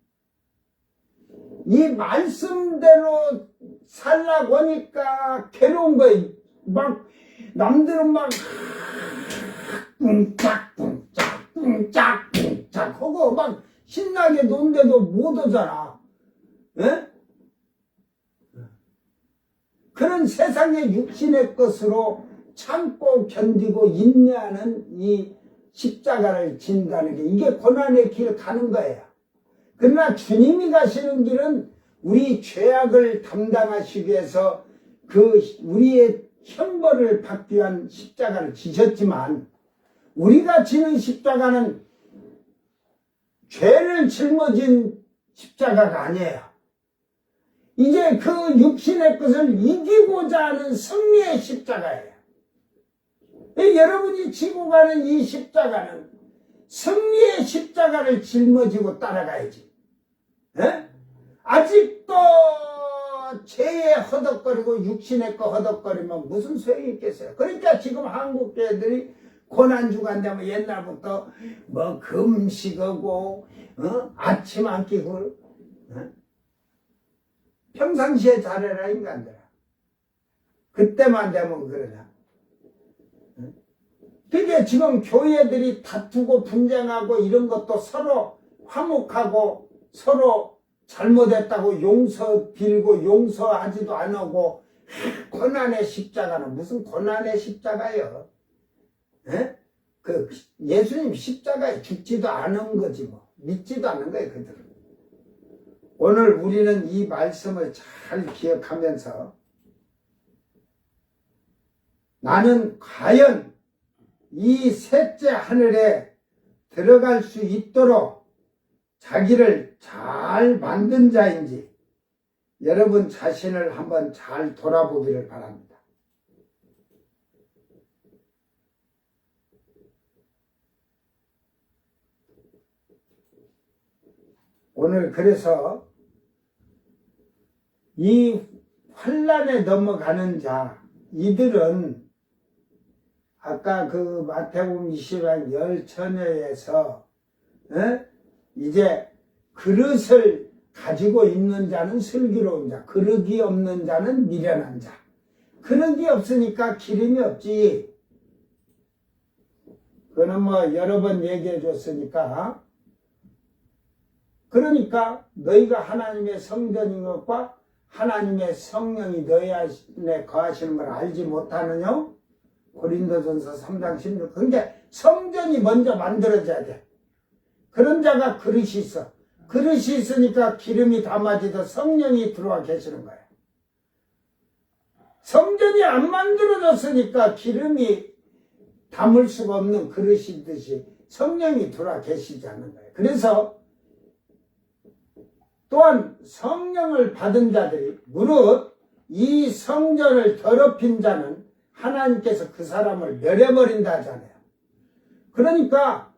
이 말씀대로 살라고 하니까 괴로운 거예요. 막, 남들은 막, 꿍짝꿍짝 하고 막 신나게 논데도 못 오잖아. 예? 그런 세상의 육신의 것으로 참고 견디고 인내하는 이 십자가를 진다는 게 이게 고난의 길을 가는 거예요. 그러나 주님이 가시는 길은 우리 죄악을 담당하시기 위해서 그 우리의 형벌을 받기 위한 십자가를 지셨지만 우리가 지는 십자가는 죄를 짊어진 십자가가 아니에요. 이제 그 육신의 것을 이기고자 하는 승리의 십자가예요. 여러분이 지고 가는 이 십자가는 승리의 십자가를 짊어지고 따라가야지. 에? 아직도 죄에 허덕거리고 육신의 거 허덕거리면 무슨 소용이 있겠어요. 그러니까 지금 한국 교회들이 고난주간 되면 옛날부터 뭐 금식하고 아침 안 끼고 평상시에 잘해라 인간들아. 그때만 되면 그러냐. 그게 지금 교회들이 다투고 분쟁하고 이런 것도 서로 화목하고 서로 잘못했다고 용서 빌고 용서하지도 안 하고 고난의 십자가는 무슨 고난의 십자가예요. 그 예수님 십자가에 죽지도 않은 거지 뭐. 믿지도 않는 거예요, 그들은. 오늘 우리는 이 말씀을 잘 기억하면서 나는 과연 이 셋째 하늘에 들어갈 수 있도록 자기를 잘 만든 자인지 여러분 자신을 한번 잘 돌아보기를 바랍니다. 오늘 그래서 이 환난에 넘어가는 자, 이들은 아까 그 마태복음 20장 10처녀에서 이제 그릇을 가지고 있는 자는 슬기로운 자, 그릇이 없는 자는 미련한 자. 그릇이 없으니까 기름이 없지. 그거는 뭐 여러 번 얘기해 줬으니까. 그러니까 너희가 하나님의 성전인 것과 하나님의 성령이 너희 안에 거하시는 걸 알지 못하느냐? 고린도전서 3장 16. 그러니까 성전이 먼저 만들어져야 돼. 그런 자가 그릇이 있어. 그릇이 있으니까 기름이 담아지듯 성령이 들어와 계시는 거예요. 성전이 안 만들어졌으니까 기름이 담을 수가 없는 그릇이듯이 성령이 들어와 계시지 않는 거예요. 그래서 또한 성령을 받은 자들이 무릇 이 성전을 더럽힌 자는 하나님께서 그 사람을 멸해버린다 하잖아요. 그러니까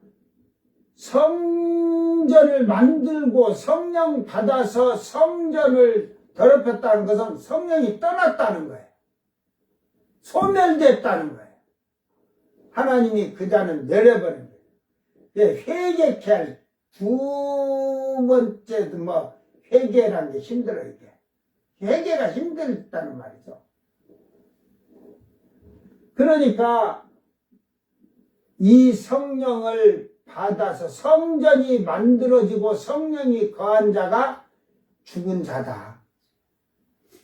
성전을 만들고 성령 받아서 성전을 더럽혔다는 것은 성령이 떠났다는 거예요. 소멸됐다는 거예요. 하나님이 그 자는 멸해버린 거예요. 회개케 할 두 번째 회개라는 게 힘들어요. 이게. 회개가 힘들다는 말이죠. 그러니까 이 성령을 받아서 성전이 만들어지고 성령이 거한 자가 죽은 자다.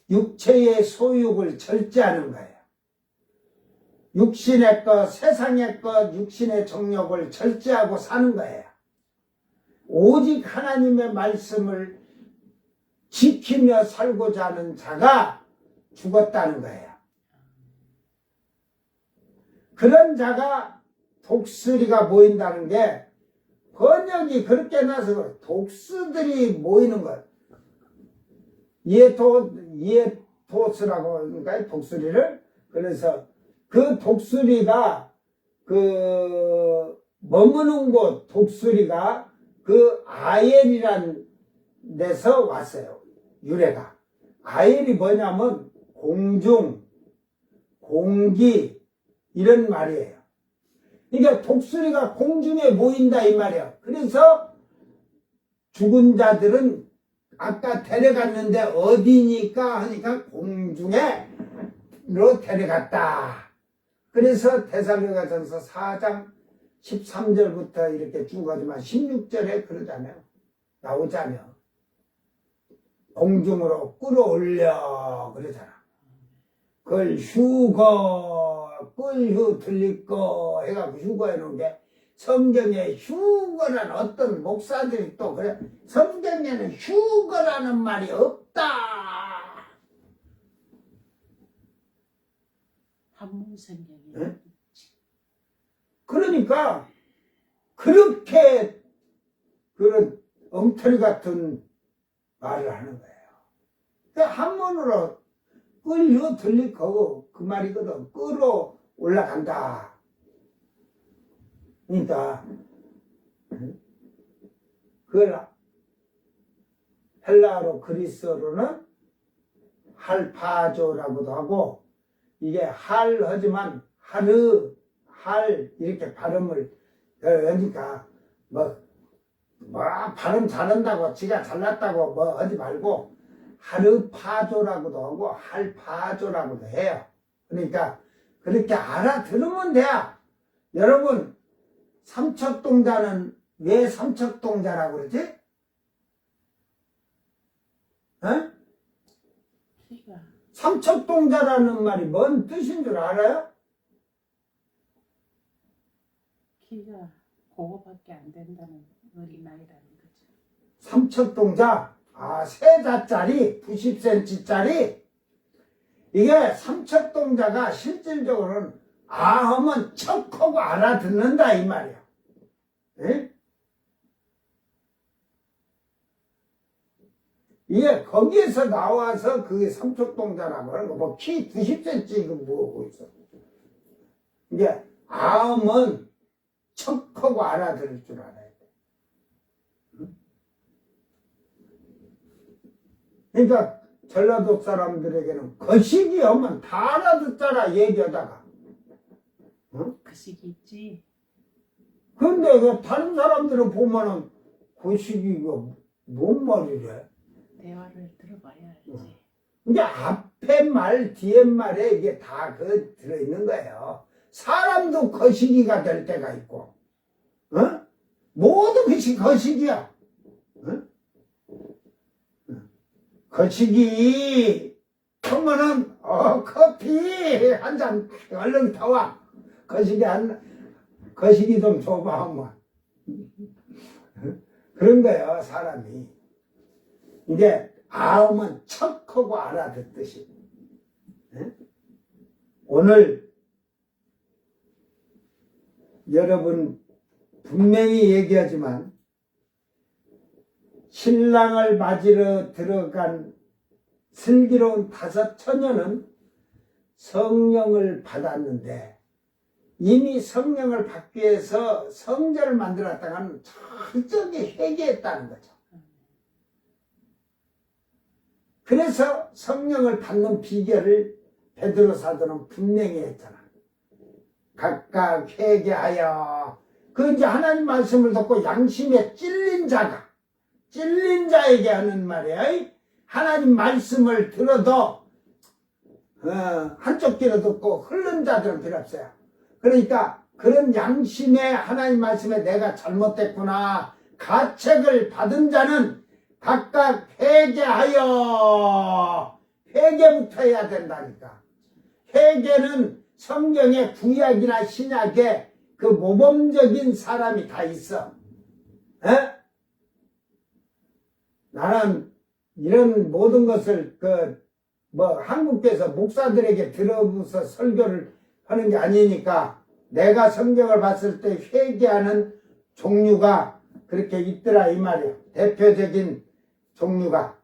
육체의 소욕을 절제하는 거예요. 육신의 것, 세상의 것, 육신의 정욕을 절제하고 사는 거예요. 오직 하나님의 말씀을 지키며 살고자 하는 자가 죽었다는 거예요. 그런 자가 독수리가 모인다는 게 번역이 그렇게 나서 독수들이 모이는 것. 이에토스라고 하니까 독수리를. 그래서 그 독수리가 머무는 곳 독수리가 그 아엘이란 데서 왔어요. 유래가. 아엘이 뭐냐면 공중, 공기 이런 말이에요. 그러니까 독수리가 공중에 모인다 이 말이에요. 그래서 죽은 자들은 아까 데려갔는데 어디니까 하니까 공중에로 데려갔다. 그래서 데살로니가전서 4장 13절부터 이렇게 쭉 가지만 16절에 그러잖아요. 나오잖아요. 공중으로 끌어올려 그러잖아. 그걸 끌휴 들릴거 해갖고 휴거해 놓은 게 성경에 휴거란 어떤 목사들이 또 그래. 성경에는 휴거라는 말이 없다. 한문 성경이. 네? 그러니까 그렇게 그런 엉터리 같은 말을 하는 거예요. 한문으로 끌려 들릴 거고 그 말이거든. 끌어 올라간다. 그러니까 그걸 헬라어로 그리스어로는 할파조라고도 하고 이게 하지만 할 이렇게 발음을 그러니까 발음 잘한다고 지가 잘났다고 하지 말고 하르파조라고도 하고 할파조라고도 해요. 그러니까 그렇게 알아들으면 돼요. 여러분 삼척동자는 왜 삼척동자라고 그러지? 어? 삼척동자라는 말이 뭔 뜻인 줄 알아요? 키가 그거밖에 안 된다는 어린아이라는 거죠. 삼척동자, 세자짜리, 90cm짜리, 이게 삼척동자가 실질적으로는 하면 척하고 알아듣는다, 이 말이야. 예? 이게 거기에서 나와서 그게 삼척동자라고 하는 거, 뭐 키 90cm 이거 뭐고 있어. 이게 하면 척하고 알아들을 줄 알아야 돼. 응? 그러니까 전라도 사람들에게는 거시기 하면 다 알아듣잖아, 얘기하다가. 응? 그 시기 있지. 근데 그 다른 사람들은 보면은 거시기가 뭔 말이래? 대화를 들어봐야 알지. 이게 앞에 말, 뒤에 말에 이게 다 들어있는 거예요. 사람도 거시기가 될 때가 있고, 모든 것이 거시기야. 거시기, 그러면은, 커피 한 잔 얼른 타와. 거시기 좀 줘봐, 한번. 그런 거예요, 사람이. 이제, 아우면 척하고 알아듣듯이. 오늘, 여러분, 분명히 얘기하지만, 신랑을 맞으러 들어간 슬기로운 5 처녀는 성령을 받았는데, 이미 성령을 받기 위해서 성전을 만들었다가는 철저하게 회개했다는 거죠. 그래서 성령을 받는 비결을 베드로 사도는 분명히 했잖아. 각각 회개하여, 그 이제 하나님 말씀을 듣고 양심에 찔린 자에게 하는 말이야. 하나님 말씀을 들어도 한쪽 귀로 듣고 흘른 자들은 필요 없어요. 그러니까 그런 양심에 하나님 말씀에 내가 잘못됐구나, 가책을 받은 자는 각각 회개하여, 회개부터 해야 된다니까. 회개는 성경에 구약이나 신약에 그 모범적인 사람이 다 있어. 나는 이런 모든 것을 한국에서 목사들에게 들어서 설교를 하는 게 아니니까, 내가 성경을 봤을 때 회개하는 종류가 그렇게 있더라, 이 말이야. 대표적인 종류가.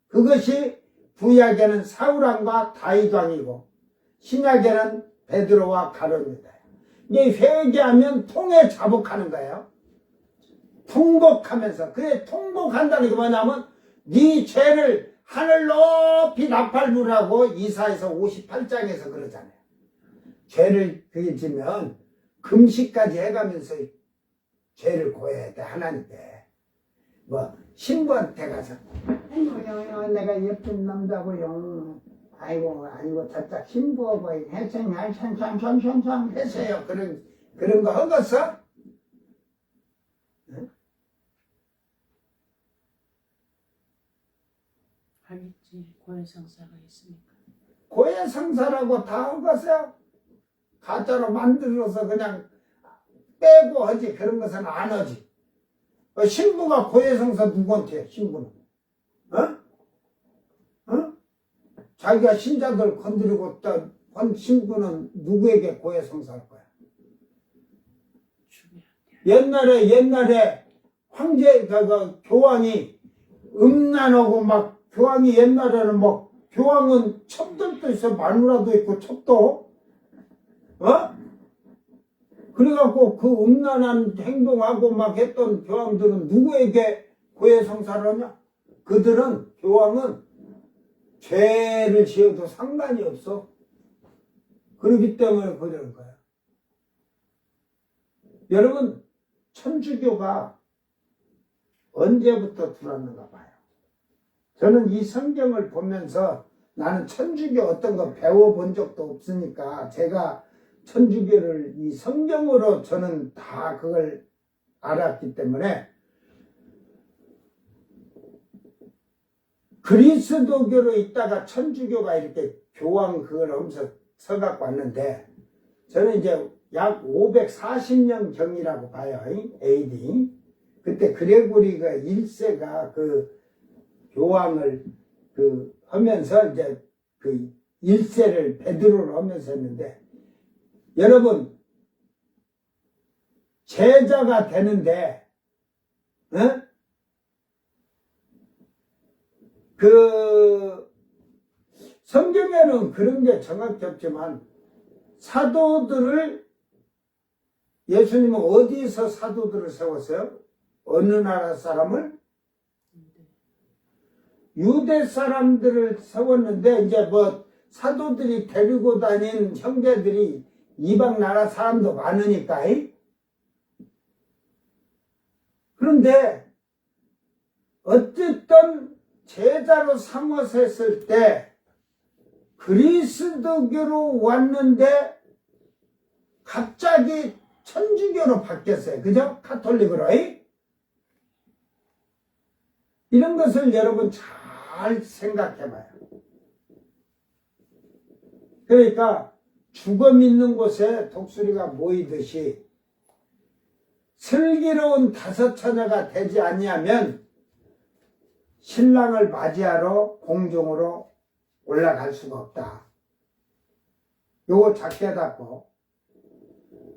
그것이 구약에는 사울왕과 다윗왕이고, 신약에는 베드로와 가룟유다. 이게 회개하면 통에 자복하는 거예요. 통복하면서. 그래, 통복한다는 게 뭐냐면, 네 죄를 하늘 높이 나팔부라고 이사야서 58장에서 그러잖아요. 죄를 지면 금식까지 해가면서 죄를 고해야 돼, 하나님께. 신부한테 가서, 아이고, 내가 예쁜 남자고요. 아이고, 저짝 신부하고 해서요. 그런 거 하겠어? 하겠지. 고해성사가 있으니까. 고해성사라고 다 하겠어요? 가짜로 만들어서 그냥 빼고 하지. 그런 것은 안 하지. 신부가 고해성사 누구한테 해, 신부는? 자기가 신자들 건드리고 한 신부는 누구에게 고해성사할 거야? 옛날에 황제, 교황이 음란하고 교황이 옛날에는 교황은 첩들도 있어, 마누라도 있고, 첩도. 그래갖고 그 음란한 행동하고 했던 교황들은 누구에게 고해성사를 하냐? 교황은 죄를 지어도 상관이 없어. 그렇기 때문에 그러는 거야. 여러분, 천주교가 언제부터 들어왔는가 봐요. 저는 이 성경을 보면서, 나는 천주교 어떤 거 배워본 적도 없으니까, 제가 천주교를 이 성경으로 저는 다 그걸 알았기 때문에, 그리스도교로 있다가 천주교가 이렇게 교황 그걸 하면서 서갖고 왔는데, 저는 이제 약 540년 경이라고 봐요. AD. 그때 그레고리가 1세가 그 교황을 하면서 이제 그 1세를 베드로를 하면서 했는데, 여러분, 제자가 되는데, 성경에는 그런 게 정확히 없지만, 사도들을, 예수님은 어디서 사도들을 세웠어요? 어느 나라 사람을? 유대 사람들을 세웠는데, 이제 사도들이 데리고 다닌 형제들이 이방 나라 사람도 많으니까. 그런데, 어쨌든 제자로 삼아서 했을 때, 그리스도교로 왔는데, 갑자기 천주교로 바뀌었어요. 그죠? 카톨릭으로. 이런 것을 여러분 잘 생각해 봐요. 그러니까 죽어 믿는 곳에 독수리가 모이듯이 슬기로운 다섯 처녀가 되지 아니하면 신랑을 맞이하러 공중으로 올라갈 수가 없다. 요거 잘 깨닫고,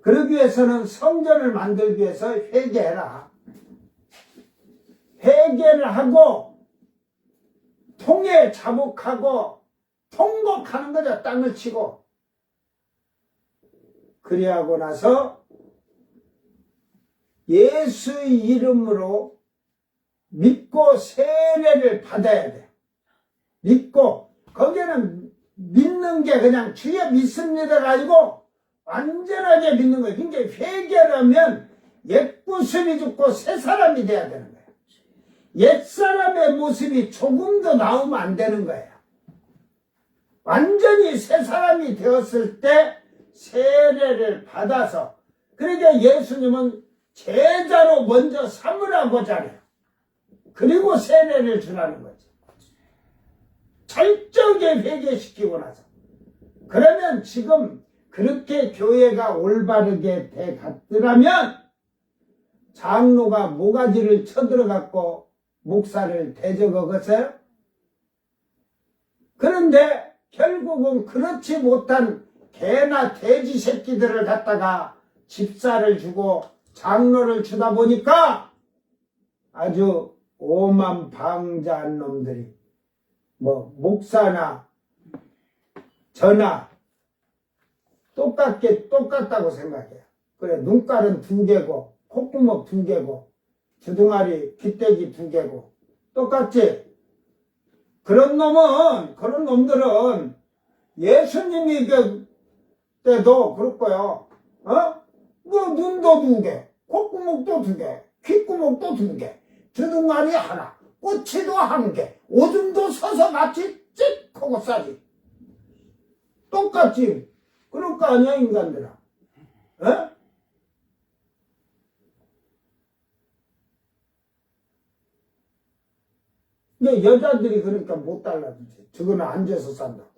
그러기 위해서는 성전을 만들기 위해서 회개해라. 회개를 하고 통에 자복하고 통곡하는 거죠. 땅을 치고. 그리하고 나서 예수의 이름으로 믿고 세례를 받아야 돼. 믿고, 거기에는 믿는 게 그냥 주여 믿습니다가 아니고 완전하게 믿는 거예요. 그러니까 회개를 하면 옛구습이 죽고 새 사람이 돼야 되는 거예요. 옛사람의 모습이 조금도 나오면 안 되는 거예요. 완전히 새 사람이 되었을 때 세례를 받아서, 그러니까 예수님은 제자로 먼저 삼으라고 하잖아요. 그리고 세례를 주라는 거지. 철저하게 회개시키고 나서. 그러면 지금 그렇게 교회가 올바르게 돼 갔더라면 장로가 모가지를 쳐들어갖고 목사를 대적하겠어요? 그런데 결국은 그렇지 못한 개나 돼지 새끼들을 갖다가 집사를 주고 장로를 주다 보니까 아주 오만방자한 놈들이 목사나 저나 똑같다고 생각해요. 그래, 눈깔은 2개고 콧구멍 2개고 주둥아리 빗대기 2개고 똑같지? 그런 놈들은 예수님이 때도 그럴 거요. 눈도 2개, 콧구멍도 2개, 귓구멍도 2개, 주둥아리 하나, 꼬치도 1개, 오줌도 서서 같이 찍 하고 싸지. 똑같지? 그럴 거 아니야, 인간들아. 이게 여자들이 그러니까 못 달라지지. 저거는 앉아서 산다고.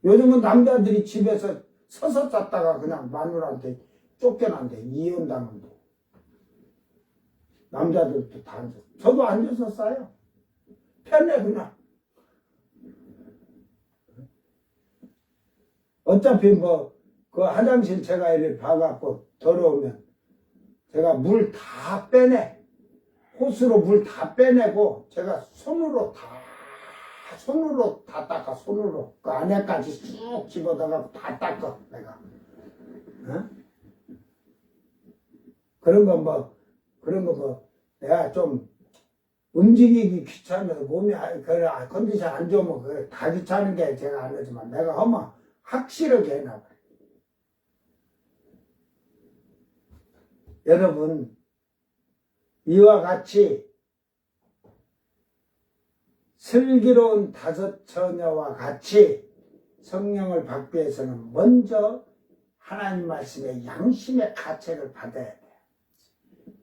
요즘은 남자들이 집에서 서서 잤다가 그냥 마누라한테 쫓겨난대. 이혼당한대. 남자들도 다 앉아서. 저도 앉아서 싸요. 편해, 그냥. 어차피 그 화장실 제가 이렇게 봐갖고 더러우면 제가 물 다 빼내. 호스로 물 다 빼내고 제가 손으로 다 닦아. 손으로 그 안에까지 쑥 집어다가 다 닦아 내가. 그런 거 내가 좀 움직이기 귀찮아서 몸이 컨디션 안 좋으면 다 귀찮은 게 제가 안 하지만 내가 하면 확실하게 해놔. 여러분, 이와 같이 슬기로운 다섯 처녀와 같이 성령을 받기 위해서는 먼저 하나님 말씀의 양심의 가책을 받아야 돼요.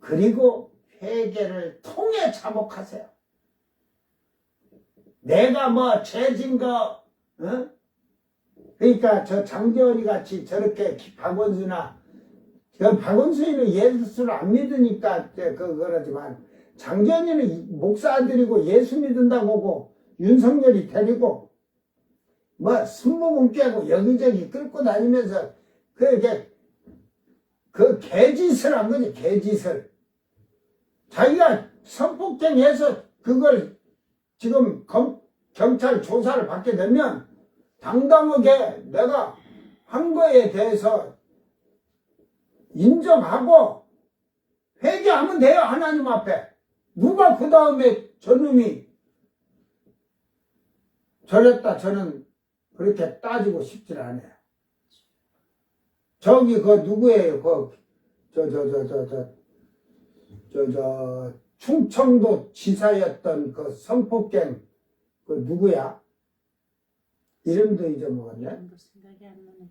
그리고 회개를 통해 자복하세요. 내가 죄진 거 그러니까 저 장재원이 같이 저렇게 박원순이나 저 박원순이는 예수를 안 믿으니까 그러지만 장재원이는 목사들이고 예수 믿는다고 하고 윤석열이 데리고 뭐 순복음 깨고 여기저기 끌고 다니면서 그 개짓을 한 거지 개짓을. 자기가 성폭행해서 그걸 지금 경찰 조사를 받게 되면 당당하게 내가 한 거에 대해서 인정하고 회개하면 돼요. 하나님 앞에. 누가 그 다음에 저놈이 저랬다 저는 그렇게 따지고 싶질 않아요. 저기 그 누구예요? 충청도 지사였던 그 성폭행 그 누구야? 이름도 잊어먹었네. 이름도 생각이 안 나네.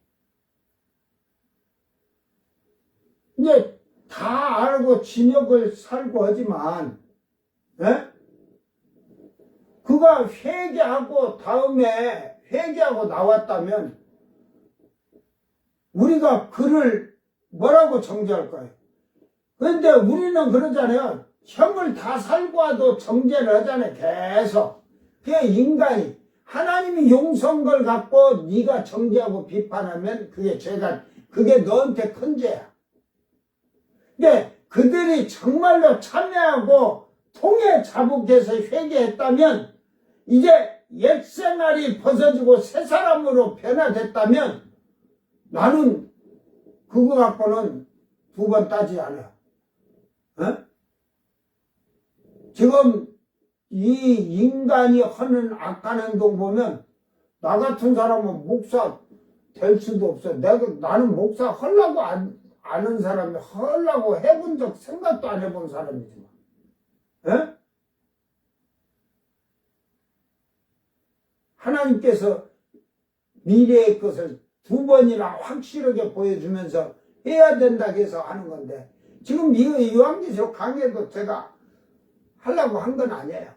이제 다 알고 진역을 살고 하지만, 예? 그가 회개하고 다음에 회개하고 나왔다면 우리가 그를 뭐라고 정죄할 거예요? 그런데 우리는 그러잖아요. 형을 다 살고 와도 정죄를 하잖아요. 계속. 그게 인간이. 하나님이 용서한 걸 갖고 네가 정죄하고 비판하면 그게 죄가, 그게 너한테 큰 죄야. 근데 그들이 정말로 참여하고 통에 자복해서 회개했다면 이제 옛 생활이 벗어지고 새 사람으로 변화됐다면 나는 그거 갖고는 두 번 따지지 않아. 어? 지금 이 인간이 하는 악한 행동 보면 나 같은 사람은 목사 될 수도 없어. 나는 목사 하려고 아는 사람이 하려고 해본 적 생각도 안 해본 사람이지만. 에? 하나님께서 미래의 것을 두 번이나 확실하게 보여주면서 해야 된다고 해서 하는 건데 지금 이 요한계시록 강의도 제가 하려고 한 건 아니에요.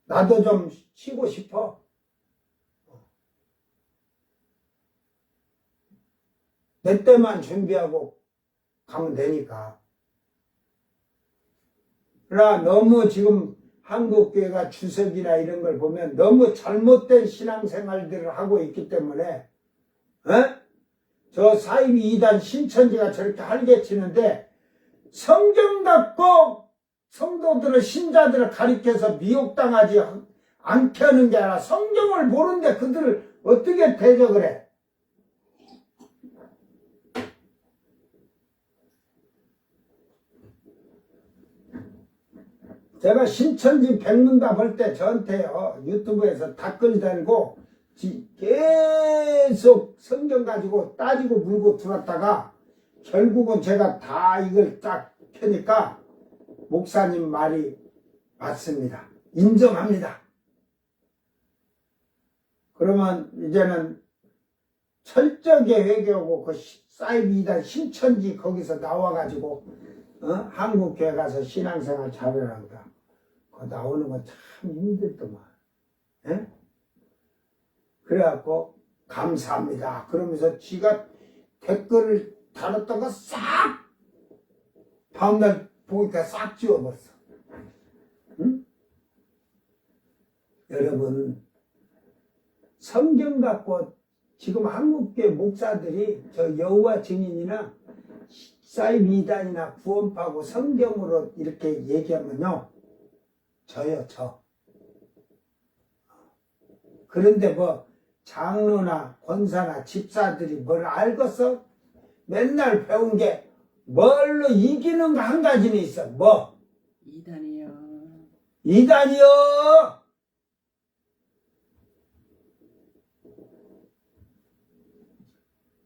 나도 좀 쉬고 싶어. 내 때만 준비하고 가면 되니까. 그러나 너무 지금 한국교회가 주석이나 이런 걸 보면 너무 잘못된 신앙생활들을 하고 있기 때문에 저 사이비 이단 신천지가 저렇게 활개치는데 성경 갖고 성도들을 신자들을 가리켜서 미혹당하지 않게 하는 게 아니라 성경을 모르는데 그들을 어떻게 대적을 해? 제가 신천지 백문답 할 때 저한테요 유튜브에서 댓글 달고 계속 성경 가지고 따지고 물고 들었다가 결국은 제가 다 이걸 딱 펴니까 목사님 말이 맞습니다. 인정합니다. 그러면 이제는 철저하게 회개하고 그 사이비 이단 신천지 거기서 나와가지고 한국교회 가서 신앙생활 잘하란다. 그 나오는 건 참 힘들더만. 예? 그래갖고 감사합니다. 그러면서 지가 댓글을 달았던 거 싹 다음날 보니까 싹 지워버렸어. 응? 여러분 성경 갖고 지금 한국교회 목사들이 저 여호와 증인이나 사이비 이단이나 구원파고 성경으로 이렇게 얘기하면요 저요 저. 그런데 뭐 장로나 권사나 집사들이 뭘 알겠어? 맨날 배운 게 뭘로 이기는 거 한 가지는 있어. 뭐? 이단이요. 이단이요.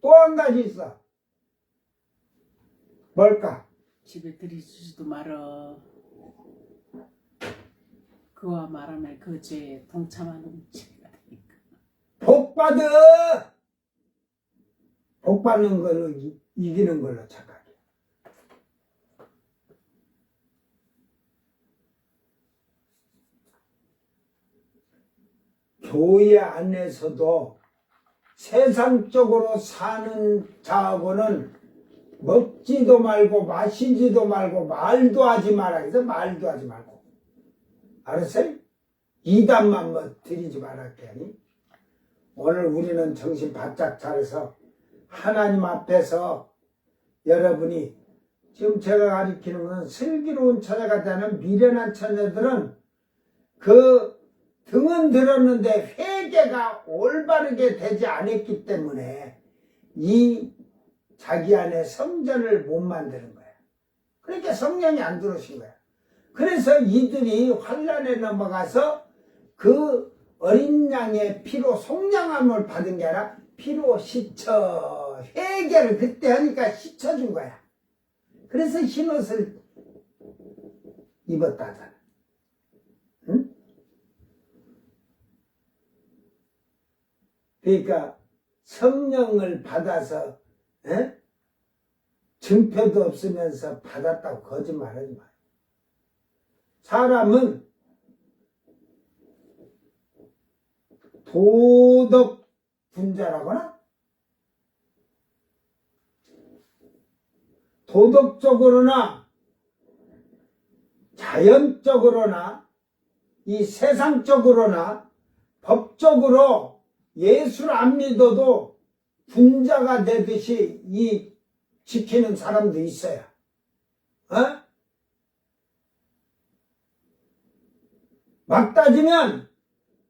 또 한 가지 있어. 뭘까? 집에 들이주지도 말어. 그와 말하면 그 죄에 동참하는 죄가 되니까. 복 받는 걸로 이기는 걸로 착각해. 교회 안에서도 세상적으로 사는 자하고는 먹지도 말고 마시지도 말고 말도 하지 마라. 그래서 말도 하지 말고. 알았어요? 이단만 뭐 드리지 말았게 하니. 오늘 우리는 정신 바짝 차려서 하나님 앞에서 여러분이 지금 제가 가리키는 것은 슬기로운 처자가 되는 미련한 처녀들은 그 등은 들었는데 회개가 올바르게 되지 않았기 때문에 이 자기 안에 성전을 못 만드는 거야. 그러니까 성령이 안 들어오신 거야. 그래서 이들이 환란에 넘어가서 그 어린 양의 피로 속량함을 받은 게 아니라 피로 씻어 회개를 그때 하니까 씻어준 거야. 그래서 흰옷을 입었다잖아. 응? 그러니까 성령을 받아서 증표도 없으면서 받았다고 거짓말하지 마요. 사람은 도덕 분자라거나 도덕적으로나 자연적으로나 이 세상적으로나 법적으로 예수를 안 믿어도 분자가 되듯이 이 지키는 사람도 있어요. 막 따지면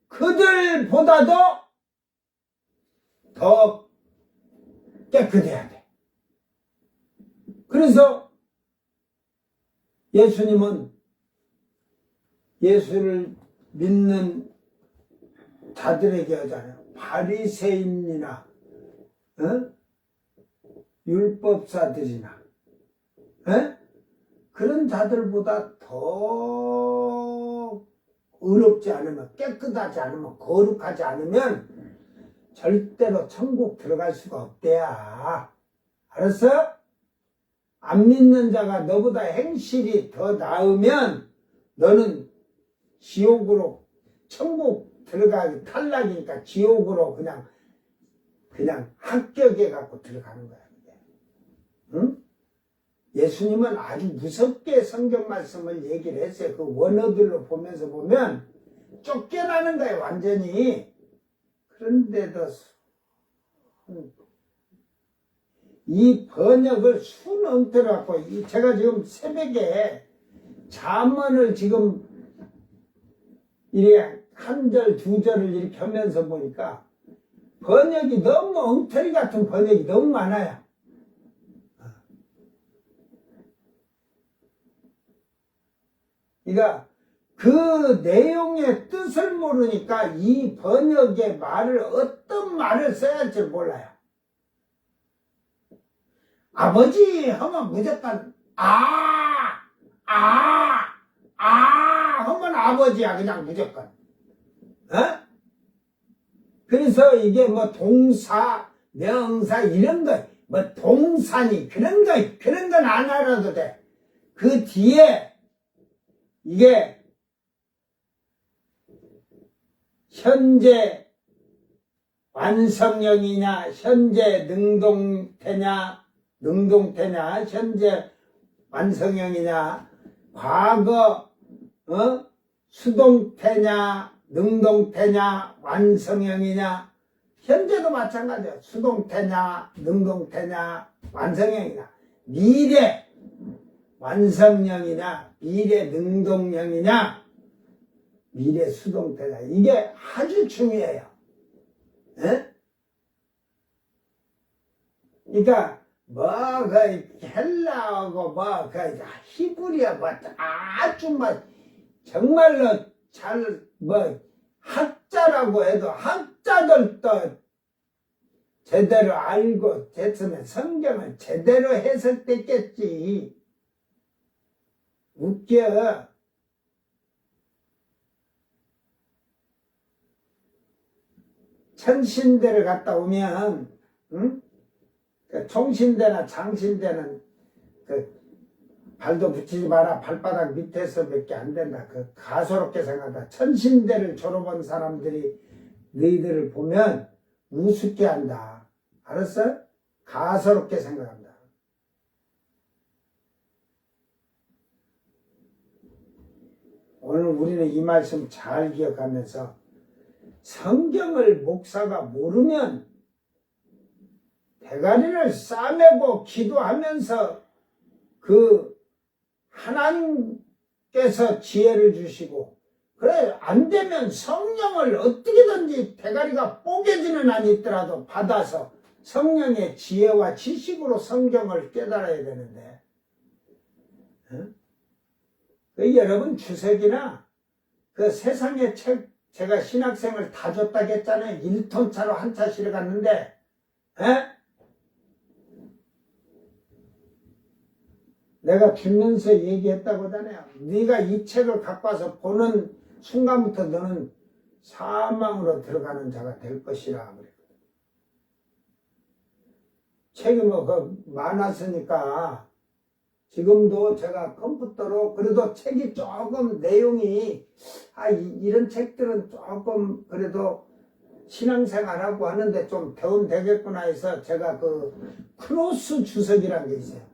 그들보다도 더 깨끗해야 돼. 그래서 예수님은 예수를 믿는 자들에게 하잖아요. 바리새인이나 율법사들이나 그런 자들보다 더 의롭지 않으면, 깨끗하지 않으면, 거룩하지 않으면 절대로 천국 들어갈 수가 없대야. 알았어? 안 믿는 자가 너보다 행실이 더 나으면 너는 지옥으로, 천국 들어가기 탈락이니까 지옥으로 그냥 합격해 갖고 들어가는 거야. 응? 예수님은 아주 무섭게 성경 말씀을 얘기를 했어요. 그 원어들로 보면서 보면 쫓겨나는 거예요, 완전히. 그런데도 이 번역을 수넘터려 갖고, 제가 지금 새벽에 잠언을 지금 이래 한 절, 두 절을 이렇게 하면서 보니까 번역이 너무 엉터리 같은 번역이 너무 많아요. 그러니까 그 내용의 뜻을 모르니까 이 번역의 말을 어떤 말을 써야 할지 몰라요. 아버지 하면 무조건 하면 아버지야, 그냥 무조건. 그래서 이게 뭐 동사, 명사 이런 거, 뭐 동사니 그런 건 안 알아도 돼. 그 뒤에 이게 현재 완성형이냐, 현재 능동태냐, 현재 완성형이냐, 과거 수동태냐, 능동태냐, 완성형이냐, 현재도 마찬가지야. 수동태냐, 능동태냐, 완성형이냐, 미래 완성형이냐, 미래 능동형이냐, 미래 수동태냐, 이게 아주 중요해요. 그러니까 그 헬라하고 그 히브리어 아주 정말로 잘 학자라고 해도 학자들도 제대로 알고 됐으면 성경을 제대로 해석됐겠지. 웃겨. 천신대를 갔다 오면, 그 총신대나 장신대는 발도 붙이지 마라. 발바닥 밑에서밖에 안 된다. 가소롭게 생각한다. 천신대를 졸업한 사람들이 너희들을 보면 우습게 한다. 알았어? 가소롭게 생각한다. 오늘 우리는 이 말씀 잘 기억하면서 성경을 목사가 모르면 대가리를 싸매고 기도하면서 그 하나님께서 지혜를 주시고 그래 안 되면 성령을 어떻게든지 대가리가 뽀개지는 안 있더라도 받아서 성령의 지혜와 지식으로 성경을 깨달아야 되는데 그 여러분 주석이나 그 세상의 책 제가 신학생을 다 줬다고 했잖아요. 1톤 차로 한 차 실어 갔는데 내가 주면서 얘기했다고 하잖아요. 네가 이 책을 갖고 와서 보는 순간부터 너는 사망으로 들어가는 자가 될 것이라 그랬거든. 책이 많았으니까 지금도 제가 컴퓨터로 그래도 책이 조금 내용이 이런 책들은 조금 그래도 신앙생활하고 하는데 좀 배움 되겠구나 해서 제가 그 크로스 주석이라는 게 있어요.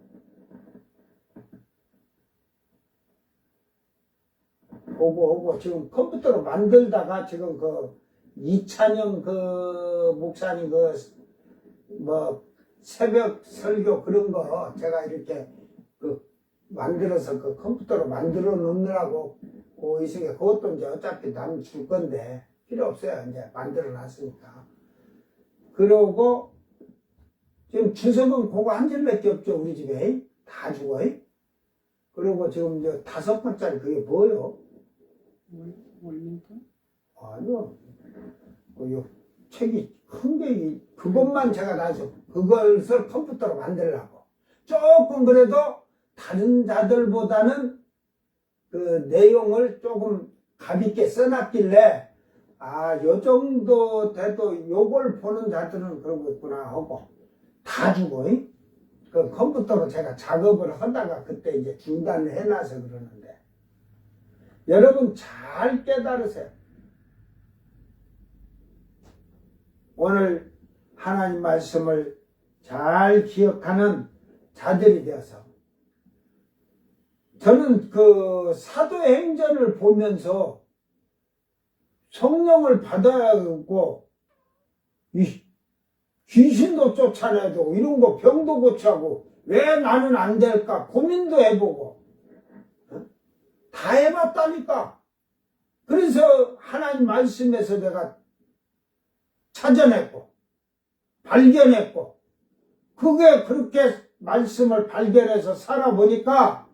오고 지금 컴퓨터로 만들다가 지금 그 이찬영 그 목사님 새벽 설교 그런 거 제가 이렇게 만들어서 그 컴퓨터로 만들어 놓느라고 있으니까 그것도 이제 어차피 남 줄 건데 필요 없어요. 이제 만들어 놨으니까. 그러고 지금 주석은 그거 한 줄밖에 없죠. 우리 집에 다 주고. 그리고 지금 이제 5번짜리 그게 뭐요? 월링턴? 아니요. 그 책이 큰 게 그것만 제가 놔서 그것을 컴퓨터로 만들려고 조금 그래도 다른 자들보다는 그 내용을 조금 가볍게 써놨길래 요 정도 돼도 요걸 보는 자들은 그런 거 있구나 하고 다 주고 그 컴퓨터로 제가 작업을 하다가 그때 이제 중단을 해놔서 그러는데 여러분 잘 깨달으세요. 오늘 하나님 말씀을 잘 기억하는 자들이 되어서 저는 그 사도행전을 보면서 성령을 받아야하고 귀신도 쫓아내야 되고 이런 거 병도 고치고 왜 나는 안 될까 고민도 해보고 다 해봤다니까. 그래서 하나님 말씀에서 내가 찾아냈고 발견했고 그게 그렇게 말씀을 발견해서 살아보니까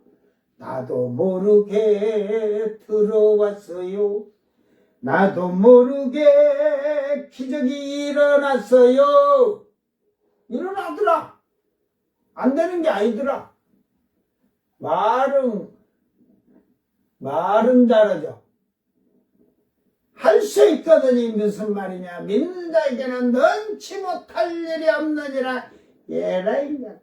나도 모르게 들어왔어요. 나도 모르게 기적이 일어났어요. 일어나더라. 안 되는 게 아니더라. 말은 잘하죠. 할 수 있거든요. 무슨 말이냐. 믿는 자에게는 능치 못할 일이 없느니라. 예라이냐.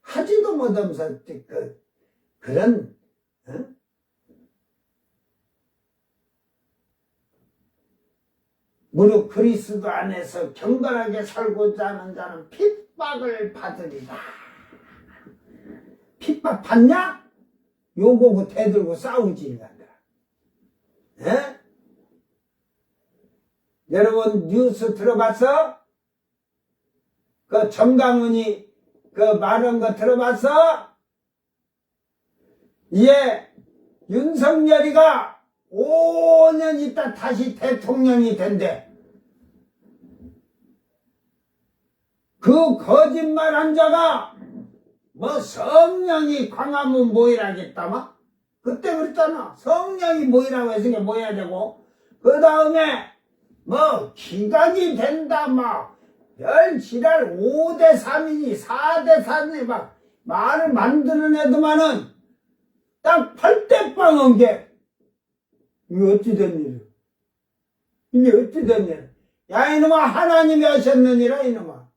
하지도 못하면서 그런 무릇 그리스도 안에서 경건하게 살고자 하는 자는 핍박을 받으리라. 핍박 받냐? 요거고 대들고 싸우지 인간들아. 여러분 뉴스 들어봤어? 그 정강훈이 그 말한 거 들어봤어? 예, 윤석열이가 5년 있다 다시 대통령이 된대. 그 거짓말한 자가 뭐 성령이 강하면 뭐이라겠다마? 그때 그랬잖아. 성령이 뭐이라고 했으니까 뭐 해야 되고 그 다음에 뭐 기각이 된다 막 별 지랄 5대3이니 4대4니 막 말을 만드는 애들만은 딱 8대 빵 한 게 이게 어찌 된 일이야? 이게 어찌 된 일이야? 야 이놈아 하나님이 하셨느니라 이놈아.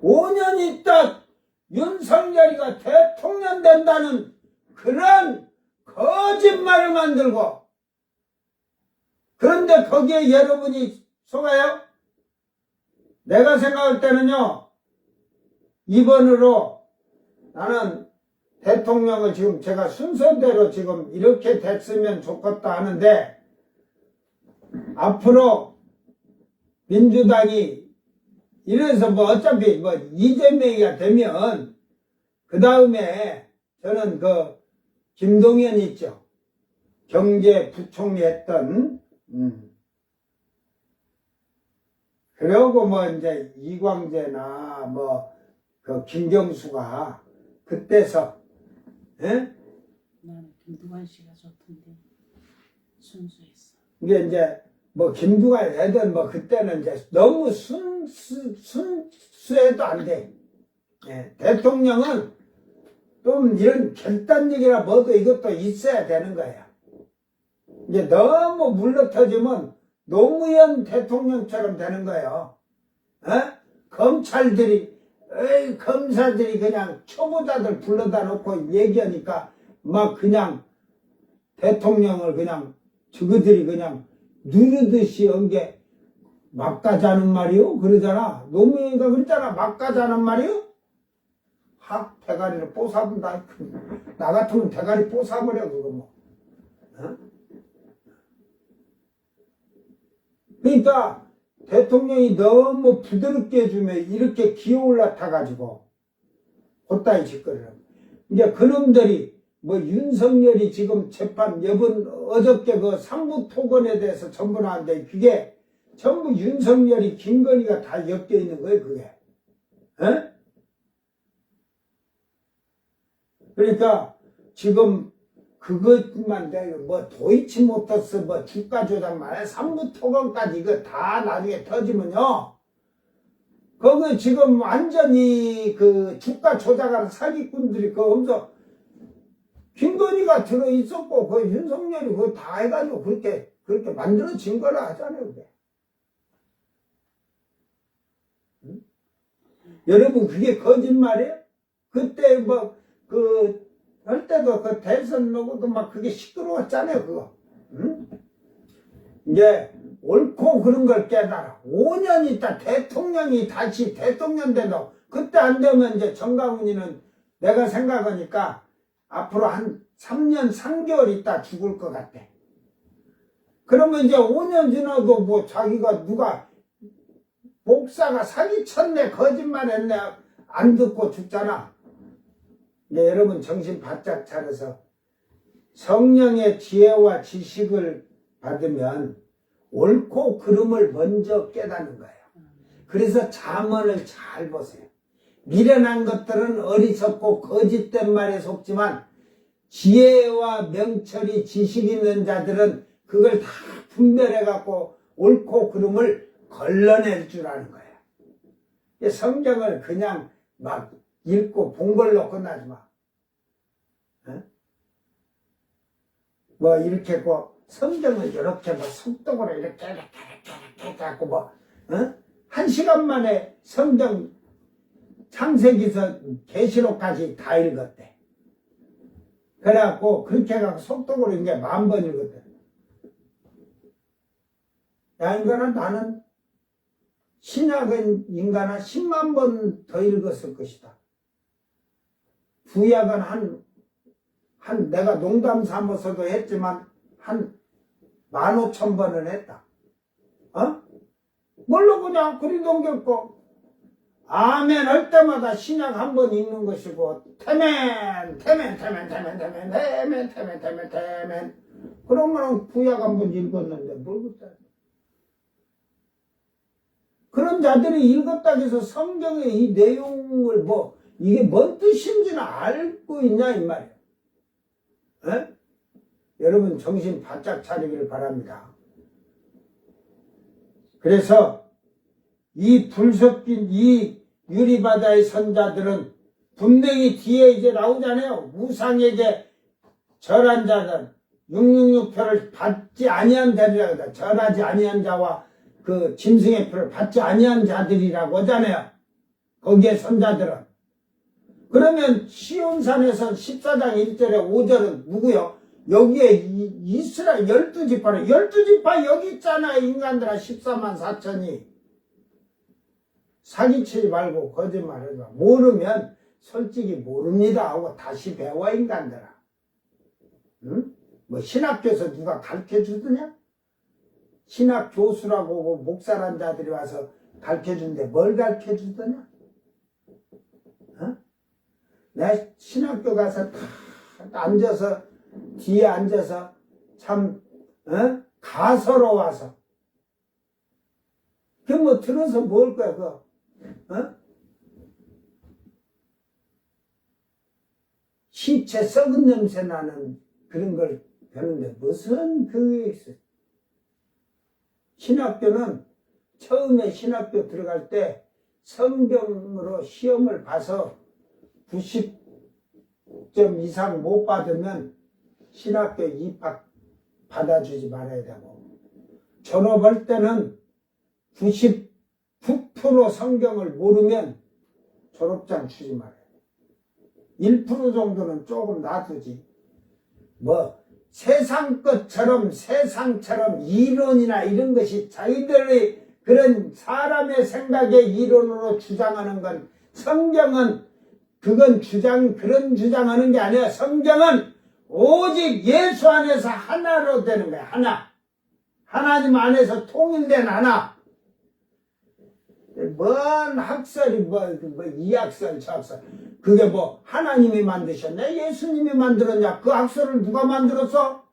5년 있다 윤석열이가 대통령 된다는 그런 거짓말을 만들고, 그런데 거기에 여러분이 속아요? 내가 생각할 때는요, 이번으로 나는 대통령을 지금 제가 순서대로 지금 이렇게 됐으면 좋겠다 하는데, 앞으로 민주당이 이래서 뭐 어차피 뭐 이재명이가 되면, 그 다음에 저는 그 김동연 있죠. 경제부총리 했던, 그러고 뭐 이제 이광재나 뭐 그 김경수가 그때서, 예? 나는 김두관 씨가 좋던데 순수했어. 이게 이제 뭐 김두관 애들 뭐 그때는 이제 너무 순수해도 안 돼. 예, 대통령은 좀 이런 결단력이라 뭐도 이것도 있어야 되는 거야. 이제 너무 물러터지면 노무현 대통령처럼 되는 거예요. 검찰들이, 검사들이 그냥 초보자들 불러다 놓고 얘기하니까 막 그냥 대통령을 그냥 저거들이 그냥 누르듯이 엉게 막가자는 말이요? 그러잖아. 노무현이가 그랬잖아. 막가자는 말이요? 확 대가리를 뽀사본다. 나 같으면 대가리 뽀사버려, 그거 뭐. 그러니까 대통령이 너무 부드럽게 해주면 이렇게 기어올라타가지고 곧다이 짓거리라고. 이제 그놈들이 뭐 윤석열이 지금 재판 어저께 그 상부 토건에 대해서 전부 나왔는데 그게 전부 윤석열이 김건희가 다 엮여 있는 거예요, 그게. 그러니까 지금 그것만 되고 뭐 도이치모터스 뭐 주가 조작 말해 상부 토건까지 이거 다 나중에 터지면요, 거기 지금 완전히 그 주가 조작하는 사기꾼들이 그 엄청 김건희가 들어 있었고 그 윤석열이 그거 다 해가지고 그렇게 만들어진 거라 하잖아요, 그게. 응? 여러분 그게 거짓말이에요? 그때 뭐 할 때도 그 대선 놓고도 막 그게 시끄러웠잖아요, 그거. 응? 이제 옳고 그런 걸 깨달아. 5년 있다 대통령이 다시 대통령 돼도 그때 안 되면 이제 정강훈이는 내가 생각하니까 앞으로 한 3년 3개월 있다 죽을 것 같아. 그러면 이제 5년 지나도 뭐 자기가 누가 목사가 사기쳤네, 거짓말했네, 안 듣고 죽잖아. 네, 여러분 정신 바짝 차려서 성령의 지혜와 지식을 받으면 옳고 그름을 먼저 깨닫는 거예요. 그래서 잠언을 잘 보세요. 미련한 것들은 어리석고 거짓된 말에 속지만 지혜와 명철이 지식 있는 자들은 그걸 다 분별해 갖고 옳고 그름을 걸러낼 줄 아는 거예요. 성경을 그냥 막 읽고 본 걸로 끝나지 마. 뭐 이렇게 고 성경을 이렇게 뭐 속독으로 이렇게 갖고 뭐 1시간 만에 성경 창세기서 계시록까지 다 읽었대. 그래갖고 그렇게 해갖고 속독으로 이게 10,000번 읽었대. 야, 인간아, 나는 신약은 인간아 10만 번 더 읽었을 것이다. 구약은 한 내가 농담 삼아서도 했지만 한 15,000번은 했다. 뭘로 그냥 그리 넘겼고 아멘 할 때마다 신약 한 번 읽는 것이고 태멘 그러면 구약 한 번 읽었는데 뭘 그때 그런 자들이 읽었다고 해서 성경의 이 내용을 뭐 이게 뭔 뜻인지는 알고 있냐 이 말이에요. 여러분 정신 바짝 차리기를 바랍니다. 그래서 이 불 섞인 이 유리바다의 선자들은 분명히 뒤에 이제 나오잖아요. 우상에게 절한 자들 666표를 받지 아니한 자들이라고 하다. 절하지 아니한 자와 그 짐승의 표를 받지 아니한 자들이라고 하잖아요. 거기에 선자들은. 그러면 시온산에서 14장 1절에 5절은 누구요? 여기에 이스라엘 12지파는 12지파 여기 있잖아. 인간들아 14만 4천이. 사기치지 말고 거짓말하지 마. 모르면 솔직히 모릅니다 하고 다시 배워 인간들아. 응? 뭐 신학교에서 누가 가르쳐주더냐? 신학 교수라고 목사란 자들이 와서 가르쳐주는데 뭘 가르쳐주더냐? 어? 내가 신학교 가서 다 앉아서 뒤에 앉아서 참 가서로워서 그 뭐 들어서 뭘 거야 그거? 시체 썩은 냄새 나는 그런 걸 배우는데 무슨 그게 있어? 신학교는 처음에 신학교 들어갈 때 성경으로 시험을 봐서 90점 이상 못 받으면 신학교 입학 받아주지 말아야 되고, 졸업할 때는 99% 성경을 모르면 졸업장 주지 말아야 돼. 1% 정도는 조금 놔두지. 뭐 세상 세상처럼 이론이나 이런 것이 자기들의 그런 사람의 생각의 이론으로 주장하는 건, 성경은 그건 그런 주장하는 게 아니야. 성경은 오직 예수 안에서 하나로 되는 거야. 하나. 하나님 안에서 통일된 하나. 뭔 학설이 이 학설 저 학설. 그게 뭐 하나님이 만드셨냐? 예수님이 만들었냐? 그 학설을 누가 만들었어?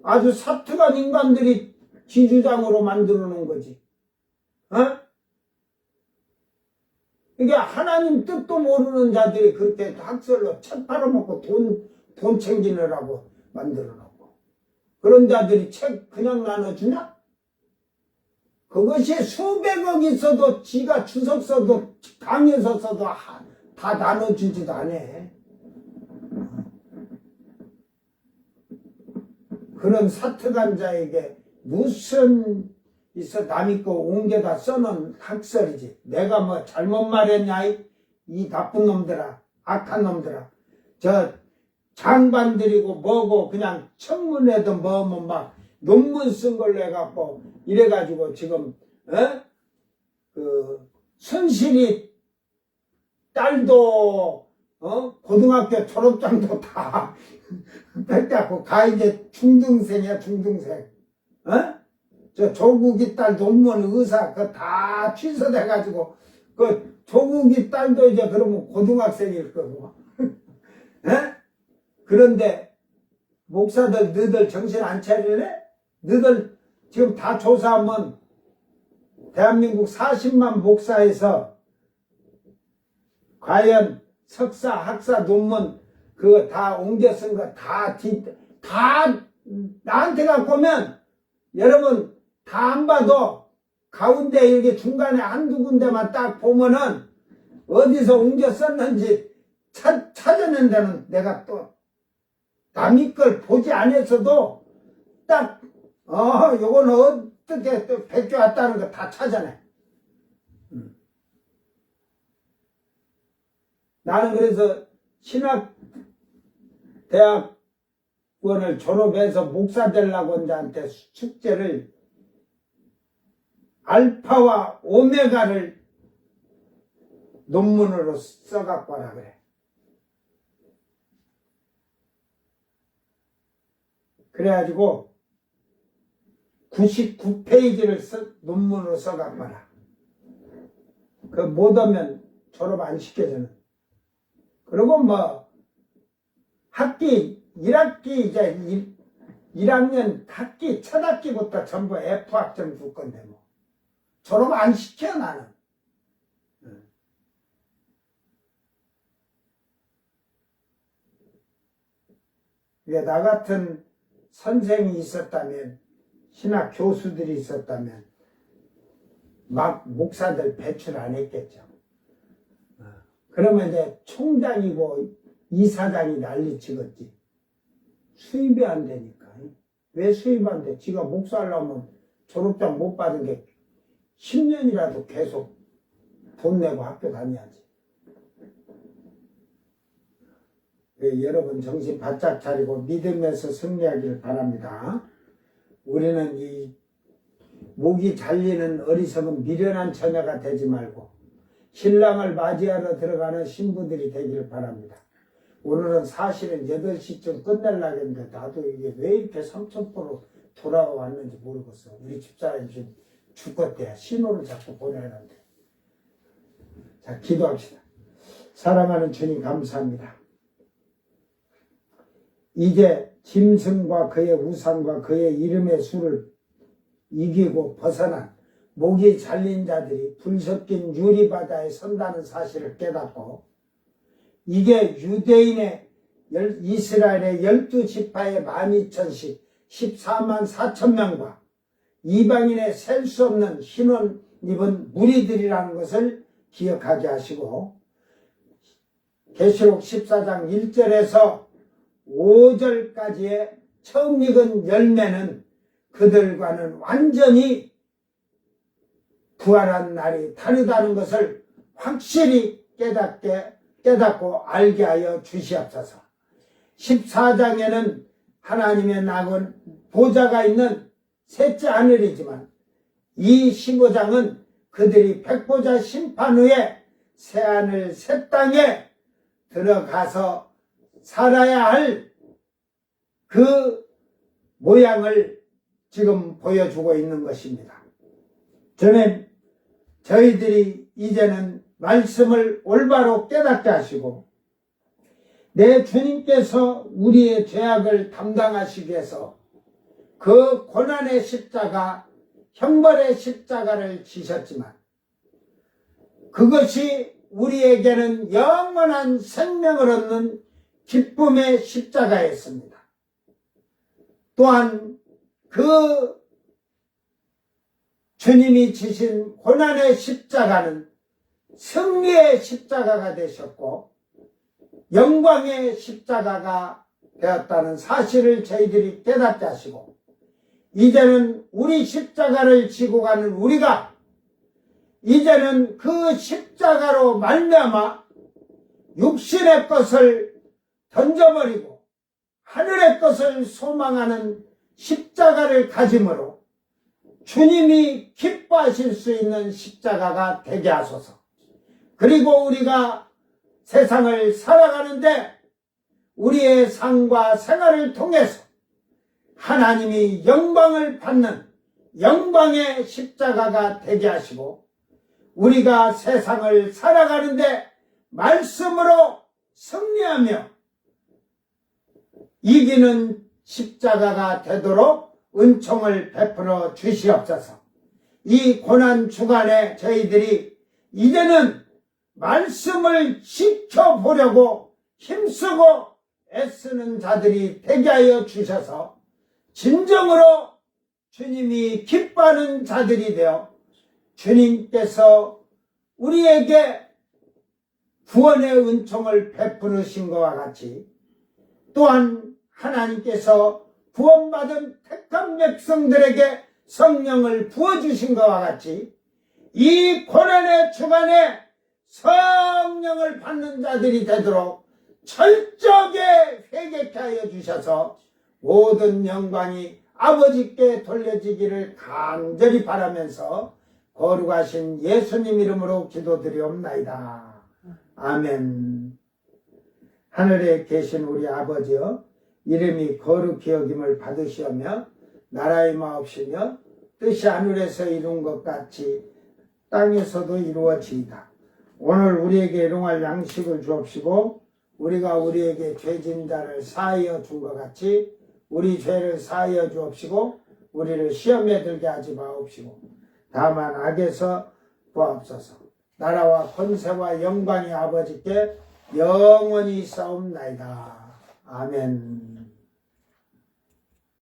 아주 사투간 인간들이 지주장으로 만들어 놓은 거지. 이게 하나님 뜻도 모르는 자들이 그렇게 학설로 책 팔아먹고 돈 챙기느라고 만들어 놓고. 그런 자들이 책 그냥 나눠주냐? 그것이 수백억 있어도 지가 주석 써도 강에서 써도 다 나눠주지도 않아. 그런 사특한 자에게 무슨 있어 남이 거 옮겨다 써놓은 학설이지. 내가 뭐 잘못 말했냐 이 나쁜 놈들아, 악한 놈들아. 저 장반들이고 뭐고 그냥 청문회도 뭐뭐 막 논문 쓴 걸로 해갖고 이래가지고 지금 그 순실이 딸도 고등학교 졸업장도 다 뺏겼고 가 이제 중등생이야 중등생. 저 조국이 딸 논문 의사 그거 다 취소돼가지고 그 조국이 딸도 이제 그러면 고등학생일 거고. 그런데 목사들 너희들 정신 안 차릴래? 너희들 지금 다 조사하면 대한민국 40만 목사에서 과연 석사 학사 논문 그거 다 옮겨 쓴 거 다 나한테 갖고 오면 여러분 다 안 봐도 가운데 이렇게 중간에 한두 군데만 딱 보면은 어디서 옮겨 썼는지 찾아낸 데는 내가 또 남의 걸 보지 않았어도 딱 요거는 어떻게 또 베껴왔다는 거 다 찾아내. 나는 그래서 신학대학원을 졸업해서 목사 되려고 혼자한테 숙제를 알파와 오메가를 논문으로 써갖고 하라 그래. 그래가지고 99페이지를 논문으로 써갖고 하라. 그 못하면 졸업 안 시켜주는. 그리고 뭐 학기 1학기 이제 1학년 학기 첫 학기부터 전부 F 학점 줄 건데 뭐 졸업 안 시켜 나는. 이게 나 같은 선생이 있었다면, 신학 교수들이 있었다면 막 목사들 배출 안 했겠죠. 그러면 이제 총장이고 이사장이 난리치겠지. 수입이 안 되니까. 왜 수입 안 돼? 지가 목사하려면 졸업장 못 받은 게 10년이라도 계속 돈 내고 학교 다녀야지. 여러분 정신 바짝 차리고 믿음에서 승리하길 바랍니다. 우리는 이 목이 잘리는 어리석은 미련한 처녀가 되지 말고 신랑을 맞이하러 들어가는 신부들이 되기를 바랍니다. 오늘은 사실은 8시쯤 끝내려고 했는데 나도 이게 왜 이렇게 삼천포로 돌아왔는지 모르겠어. 우리 집사람이 지금 죽겠대. 신호를 자꾸 보내는데. 자, 기도합시다. 사랑하는 주님 감사합니다. 이제 짐승과 그의 우상과 그의 이름의 수를 이기고 벗어난 목이 잘린 자들이 불 섞인 유리바다에 선다는 사실을 깨닫고 이게 유대인의 이스라엘의 12지파의 12,000씩 14만 4천 명과 이방인의 셀 수 없는 흰옷 입은 무리들이라는 것을 기억하게 하시고 계시록 14장 1절에서 5절까지의 처음 익은 열매는 그들과는 완전히 부활한 날이 다르다는 것을 확실히 깨닫고 알게 하여 주시옵소서. 14장에는 하나님의 낙원 보좌가 있는 셋째 하늘이지만 이 15장은 그들이 백보자 심판 후에 새하늘 새 땅에 들어가서 살아야 할 그 모양을 지금 보여주고 있는 것입니다. 저희들이 이제는 말씀을 올바로 깨닫게 하시고 내 주님께서 우리의 죄악을 담당하시기 위해서 그 고난의 십자가, 형벌의 십자가를 지셨지만 그것이 우리에게는 영원한 생명을 얻는 기쁨의 십자가였습니다. 또한 그 주님이 지신 고난의 십자가는 승리의 십자가가 되셨고 영광의 십자가가 되었다는 사실을 저희들이 깨닫게 하시고 이제는 우리 십자가를 지고 가는 우리가 이제는 그 십자가로 말미암아 육신의 것을 던져버리고 하늘의 것을 소망하는 십자가를 가짐으로 주님이 기뻐하실 수 있는 십자가가 되게 하소서. 그리고 우리가 세상을 살아가는데 우리의 삶과 생활을 통해서 하나님이 영광을 받는 영광의 십자가가 되게 하시고 우리가 세상을 살아가는데 말씀으로 승리하며 이기는 십자가가 되도록 은총을 베풀어 주시옵소서. 이 고난 주간에 저희들이 이제는 말씀을 지켜보려고 힘쓰고 애쓰는 자들이 되게 하여 주셔서 진정으로 주님이 기뻐하는 자들이 되어 주님께서 우리에게 구원의 은총을 베푸신 것과 같이 또한 하나님께서 구원받은 택한 백성들에게 성령을 부어주신 것과 같이 이 고난의 주간에 성령을 받는 자들이 되도록 철저하게 회개케 하여 주셔서 모든 영광이 아버지께 돌려지기를 간절히 바라면서 거룩하신 예수님 이름으로 기도드리옵나이다. 아멘. 하늘에 계신 우리 아버지여, 이름이 거룩히 여김을 받으시오며 나라의 마옵시며 뜻이 하늘에서 이룬 것 같이 땅에서도 이루어지이다. 오늘 우리에게 일용할 양식을 주옵시고 우리가 우리에게 죄진 자를 사하여 준 것 같이 우리 죄를 사하여 주옵시고 우리를 시험에 들게 하지 마옵시고 다만 악에서 구하옵소서. 나라와 권세와 영광이 아버지께 영원히 있사옵나이다. 아멘.